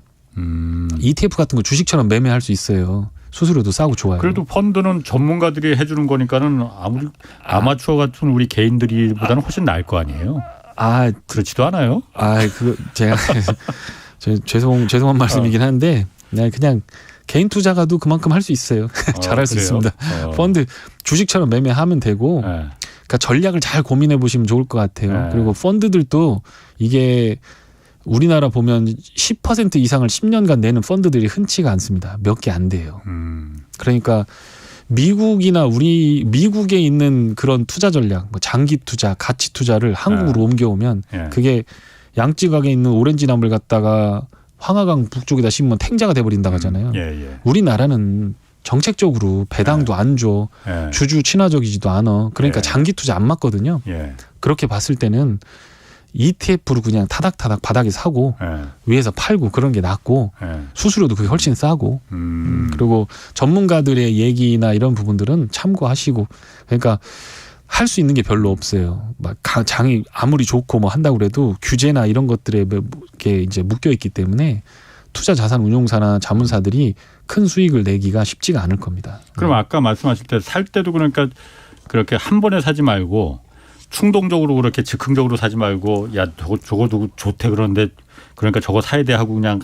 ETF 같은 거 주식처럼 매매할 수 있어요. 수수료도 싸고 좋아요. 그래도 펀드는 전문가들이 해주는 거니까는 아무리 아마추어 같은 우리 개인들이보다는 훨씬 나을 거 아니에요. 그렇지도 않아요. 그거 제가 죄송한 말씀이긴 한데 그냥 개인 투자가도 그만큼 할 수 있어요. 잘할 수 있습니다. 펀드 주식처럼 매매하면 되고 그러니까 전략을 잘 고민해 보시면 좋을 것 같아요. 그리고 펀드들도 이게 우리나라 보면 10% 이상을 10년간 내는 펀드들이 흔치가 않습니다. 몇 개 안 돼요. 그러니까 미국이나 미국에 있는 그런 투자 전략, 뭐 장기 투자, 가치 투자를 한국으로 옮겨오면 그게 양지각에 있는 오렌지 나무를 갖다가 황하강 북쪽에다 심으면 탱자가 돼버린다고 하잖아요. 우리나라는 정책적으로 배당도 안 줘. 주주 친화적이지도 않아. 그러니까 장기 투자 안 맞거든요. 그렇게 봤을 때는 ETF로 그냥 타닥타닥 바닥에 사고 위에서 팔고 그런 게 낫고 수수료도 그게 훨씬 싸고 그리고 전문가들의 얘기나 이런 부분들은 참고하시고 그러니까 할 수 있는 게 별로 없어요. 막 장이 아무리 좋고 뭐 한다고 그래도 규제나 이런 것들에 이렇게 이제 묶여 있기 때문에 투자 자산 운용사나 자문사들이 큰 수익을 내기가 쉽지가 않을 겁니다. 그럼 아까 말씀하실 때 살 때도 그러니까 그렇게 한 번에 사지 말고 충동적으로 그렇게 즉흥적으로 사지 말고 저거 누구 좋대 그러는데 그러니까 저거 사야 돼 하고 그냥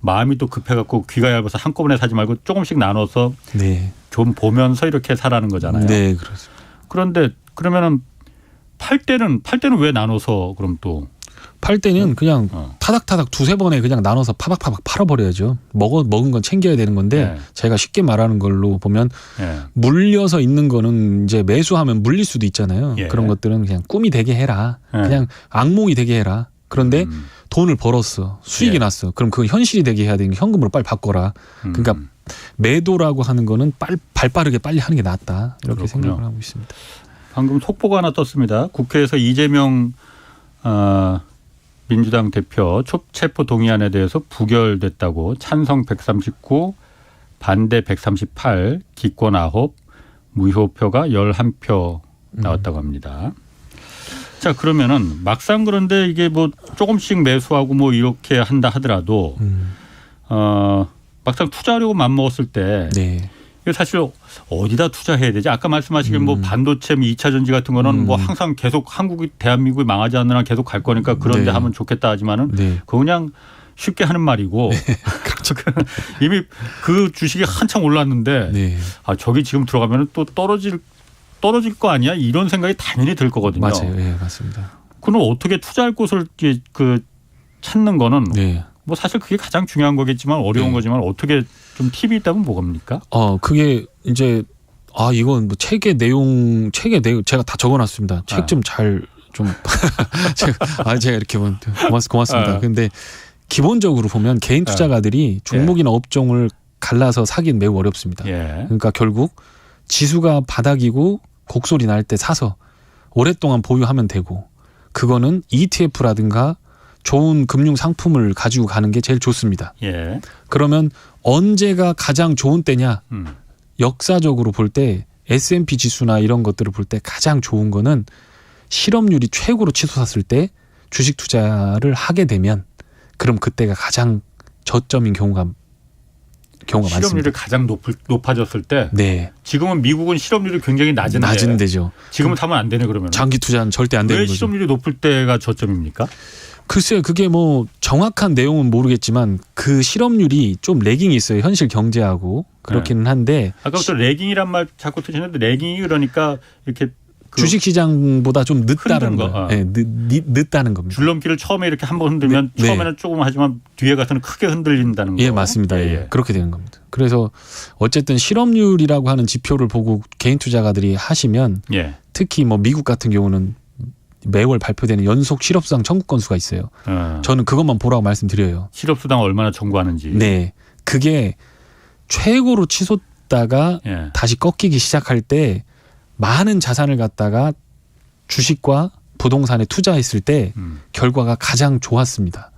마음이 또 급해갖고 귀가 얇아서 한꺼번에 사지 말고 조금씩 나눠서 좀 보면서 이렇게 사라는 거잖아요. 네, 그렇습니다. 그런데 그러면은 팔 때는 왜 나눠서 그럼 또 팔 때는 그냥 타닥타닥 두세 번에 그냥 나눠서 파박파박 팔아버려야죠. 먹은 건 챙겨야 되는 건데 제가 쉽게 말하는 걸로 보면 물려서 있는 거는 이제 매수하면 물릴 수도 있잖아요. 그런 것들은 그냥 꿈이 되게 해라. 그냥 악몽이 되게 해라. 그런데 돈을 벌었어. 수익이 났어. 그럼 그건 현실이 되게 해야 되는 게 현금으로 빨리 바꿔라. 그러니까 매도라고 하는 거는 발 빠르게 빨리 하는 게 낫다. 이렇게 그렇군요. 생각을 하고 있습니다. 방금 속보가 하나 떴습니다. 국회에서 이재명 민주당 대표 초체포 동의안에 대해서 부결됐다고 찬성 139, 반대 138, 기권 9, 무효표가 11표 나왔다고 합니다. 자, 그러면은 막상 그런데 이게 뭐 조금씩 매수하고 뭐 이렇게 한다 하더라도 막상 투자하려고 맘먹었을 때 네. 이거 사실 어디다 투자해야 되지? 아까 말씀하시길 뭐 반도체 2차 전지 같은 거는 뭐 항상 계속 한국이 대한민국이 망하지 않는 한 계속 갈 거니까 그런 데 네. 하면 좋겠다 하지만은 네. 그거 그냥 쉽게 하는 말이고 이미 그 주식이 한창 올랐는데 네. 아, 저기 지금 들어가면 또 떨어질 거 아니야? 이런 생각이 당연히 들 거거든요. 맞아요. 네, 맞습니다. 그럼 어떻게 투자할 곳을 찾는 거는 네. 뭐 사실 그게 가장 중요한 거겠지만 어려운 네. 거지만 어떻게 좀 팁이 있다면 뭐입니까? 그게 이제 이건 뭐 책의 내용 제가 다 적어놨습니다. 책 좀 제가 이렇게 고맙습니다. 근데 기본적으로 보면 개인 투자가들이 종목이나 업종을 갈라서 사기는 매우 어렵습니다. 그러니까 결국 지수가 바닥이고 곡소리 날 때 사서 오랫동안 보유하면 되고 그거는 ETF라든가 좋은 금융 상품을 가지고 가는 게 제일 좋습니다. 그러면 언제가 가장 좋은 때냐? 역사적으로 볼 때 S&P 지수나 이런 것들을 볼 때 가장 좋은 거는 실업률이 최고로 치솟았을 때 주식 투자를 하게 되면 그럼 그때가 가장 저점인 경우가 많습니다. 실업률이 가장 높아졌을 때. 네. 지금은 미국은 실업률이 굉장히 낮은 데죠. 지금은 사면 안 되네 그러면. 장기 투자는 절대 안 되는 거죠. 왜 실업률이 높을 때가 저점입니까? 글쎄요. 그게 뭐 정확한 내용은 모르겠지만 그 실업률이 좀 레깅이 있어요. 현실 경제하고 그렇기는 한데. 아까부터 레깅이란 말 자꾸 쓰시는데 레깅이 그러니까 이렇게 주식시장보다 좀 늦다는 거. 네, 늦다는 겁니다. 줄넘기를 처음에 이렇게 한번 흔들면 처음에는 조금 하지만 뒤에 가서는 크게 흔들린다는 거. 예, 맞습니다. 그렇게 되는 겁니다. 그래서 어쨌든 실업률이라고 하는 지표를 보고 개인 투자가들이 하시면 특히 뭐 미국 같은 경우는 매월 발표되는 연속 실업수당 청구 건수가 있어요. 저는 그것만 보라고 말씀드려요. 실업수당 얼마나 청구하는지. 네. 그게 최고로 치솟다가 다시 꺾이기 시작할 때 많은 자산을 갖다가 주식과 부동산에 투자했을 때 결과가 가장 좋았습니다.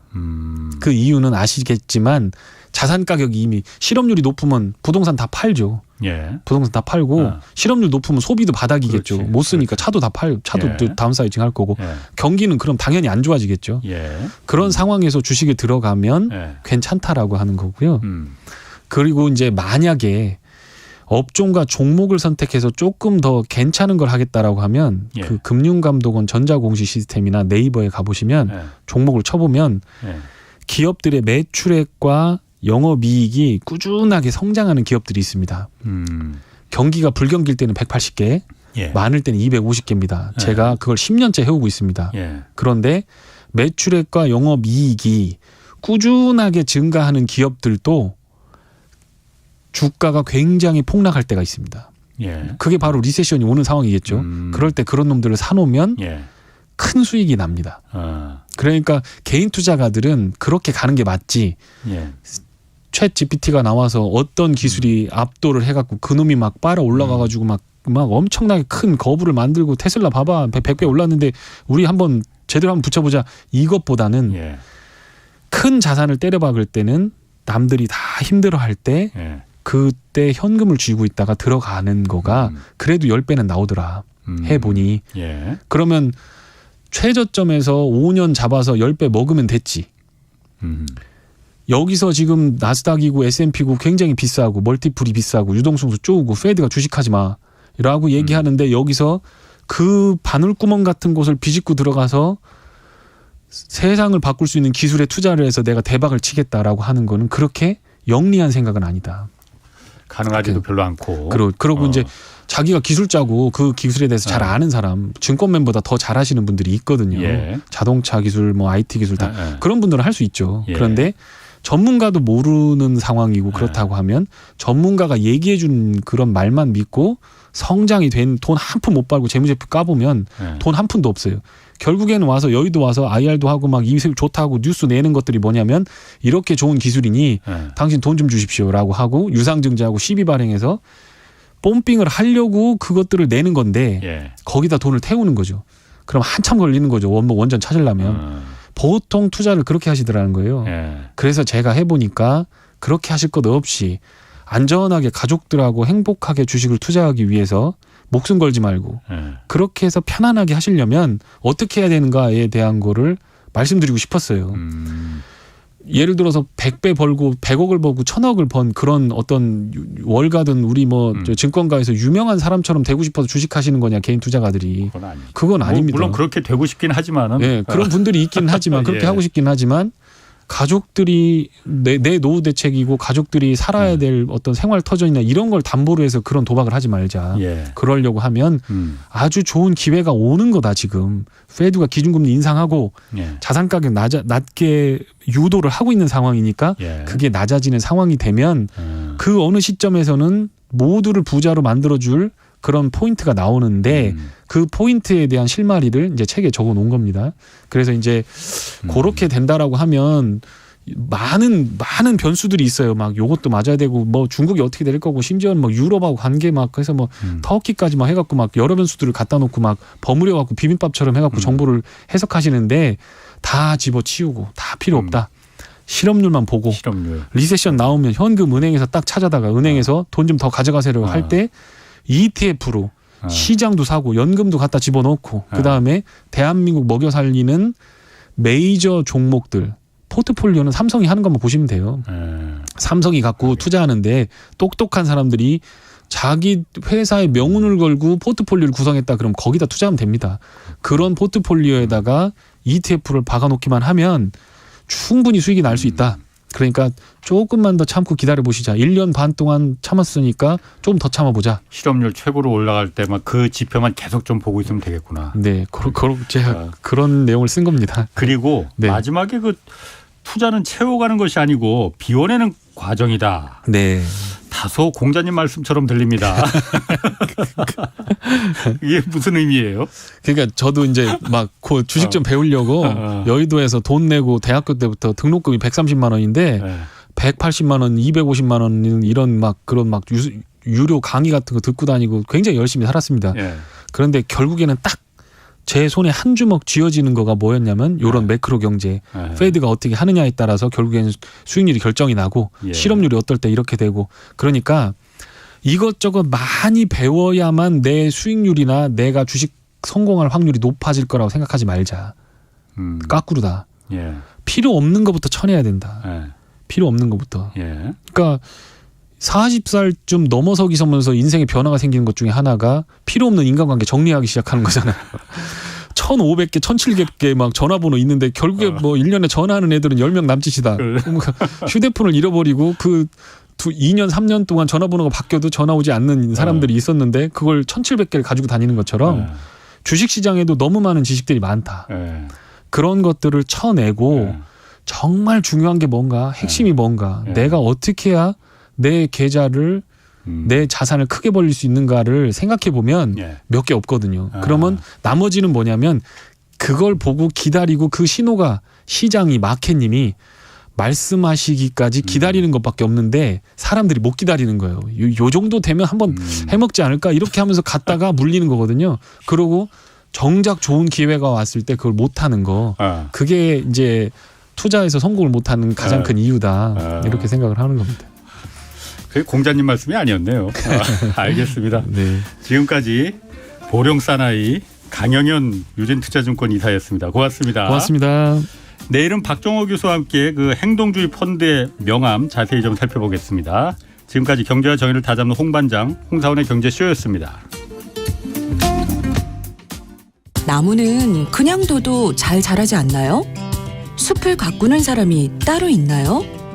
그 이유는 아시겠지만 자산 가격이 이미 실업률이 높으면 부동산 다 팔죠. 부동산 다 팔고 실업률 높으면 소비도 바닥이겠죠. 그렇지. 못 쓰니까 차도 다 차도 다운사이징 할 거고 경기는 그럼 당연히 안 좋아지겠죠. 그런 상황에서 주식에 들어가면 괜찮다라고 하는 거고요. 그리고 이제 만약에 업종과 종목을 선택해서 조금 더 괜찮은 걸 하겠다라고 하면 그 금융감독원 전자공시 시스템이나 네이버에 가보시면 종목을 쳐보면 기업들의 매출액과 영업이익이 꾸준하게 성장하는 기업들이 있습니다. 경기가 불경기일 때는 180개, 많을 때는 250개입니다. 제가 그걸 10년째 해오고 있습니다. 그런데 매출액과 영업이익이 꾸준하게 증가하는 기업들도 주가가 굉장히 폭락할 때가 있습니다. 그게 바로 리세션이 오는 상황이겠죠. 그럴 때 그런 놈들을 사놓으면 큰 수익이 납니다. 그러니까 개인 투자가들은 그렇게 가는 게 맞지. 챗 GPT가 나와서 어떤 기술이 압도를 해갖고 그놈이 막 빨아 올라가가지고 막 엄청나게 큰 거부를 만들고 테슬라 봐봐 100배 올랐는데 우리 한번 제대로 한번 붙여보자. 이것보다는 큰 자산을 때려박을 때는 남들이 다 힘들어할 때 그때 현금을 쥐고 있다가 들어가는 거가 그래도 10배는 나오더라. 해보니. 그러면 최저점에서 5년 잡아서 10배 먹으면 됐지. 여기서 지금 나스닥이고 S&P고 굉장히 비싸고 멀티플이 비싸고 유동성도 쪼고 페드가 주식하지 마라고 얘기하는데 여기서 그 바늘구멍 같은 곳을 비집고 들어가서 세상을 바꿀 수 있는 기술에 투자를 해서 내가 대박을 치겠다라고 하는 거는 그렇게 영리한 생각은 아니다. 가능하지도 별로 않고. 그러고 이제 자기가 기술자고 그 기술에 대해서 잘 아는 사람, 증권맨보다 더 잘하시는 분들이 있거든요. 자동차 기술, 뭐 IT 기술 다 그런 분들은 할 수 있죠. 그런데 전문가도 모르는 상황이고 그렇다고 하면 전문가가 얘기해 준 그런 말만 믿고 성장이 된 돈 한 푼 못 벌고 재무제표 까보면 돈 한 푼도 없어요. 결국에는 와서 여의도 와서 IR도 하고 막 이 좋다고 뉴스 내는 것들이 뭐냐면 이렇게 좋은 기술이니 당신 돈 좀 주십시오라고 하고 유상증자하고 시비 발행해서 뽐핑을 하려고 그것들을 내는 건데 거기다 돈을 태우는 거죠. 그럼 한참 걸리는 거죠. 원전 찾으려면. 보통 투자를 그렇게 하시더라는 거예요. 그래서 제가 해보니까 그렇게 하실 것 없이 안전하게 가족들하고 행복하게 주식을 투자하기 위해서 목숨 걸지 말고 그렇게 해서 편안하게 하시려면 어떻게 해야 되는가에 대한 거를 말씀드리고 싶었어요. 예를 들어서 100배 벌고 100억을 벌고 1000억을 번 그런 어떤 월가든 우리 뭐 증권가에서 유명한 사람처럼 되고 싶어서 주식하시는 거냐 개인 투자가들이. 그건 아닙니다. 물론 그렇게 되고 싶긴 하지만은. 네, 그런 분들이 있긴 하지만 그렇게 하고 싶긴 하지만 가족들이 내 노후 대책이고 가족들이 살아야 될 어떤 생활 터전이나 이런 걸 담보로 해서 그런 도박을 하지 말자. 그러려고 하면 아주 좋은 기회가 오는 거다 지금. 페드가 기준금리 인상하고 자산 가격 낮게 유도를 하고 있는 상황이니까 그게 낮아지는 상황이 되면 그 어느 시점에서는 모두를 부자로 만들어줄 그런 포인트가 나오는데 그 포인트에 대한 실마리를 이제 책에 적어 놓은 겁니다. 그래서 이제 그렇게 된다라고 하면 많은 변수들이 있어요. 막 요것도 맞아야 되고 뭐 중국이 어떻게 될 거고 심지어는 뭐 유럽하고 관계 막 그래서 뭐 터키까지 막 해갖고 막 여러 변수들을 갖다 놓고 막 버무려 갖고 비빔밥처럼 해갖고 정보를 해석하시는데 다 집어치우고 다 필요 없다. 실업률만 보고 리세션 나오면 현금 은행에서 딱 찾아다가 은행에서 돈 좀 더 가져가세요 할 때 ETF로 시장도 사고 연금도 갖다 집어넣고 그다음에 대한민국 먹여 살리는 메이저 종목들 포트폴리오는 삼성이 하는 것만 보시면 돼요. 삼성이 갖고 투자하는데 똑똑한 사람들이 자기 회사의 명운을 걸고 포트폴리오를 구성했다 그러면 거기다 투자하면 됩니다. 그런 포트폴리오에다가 ETF를 박아놓기만 하면 충분히 수익이 날 수 있다. 그러니까 조금만 더 참고 기다려보시자. 1년 반 동안 참았으니까 좀 더 참아보자. 실업률 최고로 올라갈 때 막 그 지표만 계속 좀 보고 있으면 되겠구나. 네, 제가 그런 내용을 쓴 겁니다. 그리고 마지막에 그 투자는 채워가는 것이 아니고 비워내는 과정이다. 네. 다소 공자님 말씀처럼 들립니다. 이게 무슨 의미예요? 그러니까 저도 이제 막 그 주식 좀 배우려고 여의도에서 돈 내고 대학교 때부터 등록금이 130만 원인데 180만 원, 250만 원 이런 막 그런 막 유료 강의 같은 거 듣고 다니고 굉장히 열심히 살았습니다. 그런데 결국에는 딱 제 손에 한 주먹 쥐어지는 거가 뭐였냐면 이런 매크로 경제 페드가 어떻게 하느냐에 따라서 결국에는 수익률이 결정이 나고 실업률이 어떨 때 이렇게 되고 그러니까 이것저것 많이 배워야만 내 수익률이나 내가 주식 성공할 확률이 높아질 거라고 생각하지 말자. 까꾸로다. 필요 없는 것부터 쳐내야 된다. 필요 없는 것부터. 그러니까 40살쯤 넘어서면서 인생에 변화가 생기는 것 중에 하나가 필요 없는 인간관계 정리하기 시작하는 거잖아요. 1,500개, 1,700개 막 전화번호 있는데 결국에 뭐 1년에 전화하는 애들은 10명 남짓이다. 휴대폰을 잃어버리고 그 2년, 3년 동안 전화번호가 바뀌어도 전화 오지 않는 사람들이 있었는데 그걸 1,700개를 가지고 다니는 것처럼 주식시장에도 너무 많은 지식들이 많다. 그런 것들을 쳐내고 정말 중요한 게 뭔가 핵심이 뭔가 내가 어떻게 해야 내 계좌를 내 자산을 크게 벌릴 수 있는가를 생각해 보면 몇 개 없거든요. 그러면 나머지는 뭐냐면 그걸 보고 기다리고 그 신호가 시장이 마켓님이 말씀하시기까지 기다리는 것밖에 없는데 사람들이 못 기다리는 거예요. 요 정도 되면 한번 해먹지 않을까 이렇게 하면서 갔다가 물리는 거거든요. 그러고 정작 좋은 기회가 왔을 때 그걸 못하는 거 그게 이제 투자에서 성공을 못하는 가장 큰 이유다. 이렇게 생각을 하는 겁니다. 그게 공자님 말씀이 아니었네요. 알겠습니다. 지금까지 보령사나이 강영현 유진투자증권 이사였습니다. 고맙습니다. 고맙습니다. 내일은 박종호 교수와 함께 그 행동주의 펀드의 명암 자세히 좀 살펴보겠습니다. 지금까지 경제와 정의를 다잡는 홍반장 홍사원의 경제쇼였습니다. 나무는 그냥 둬도 잘 자라지 않나요? 숲을 가꾸는 사람이 따로 있나요?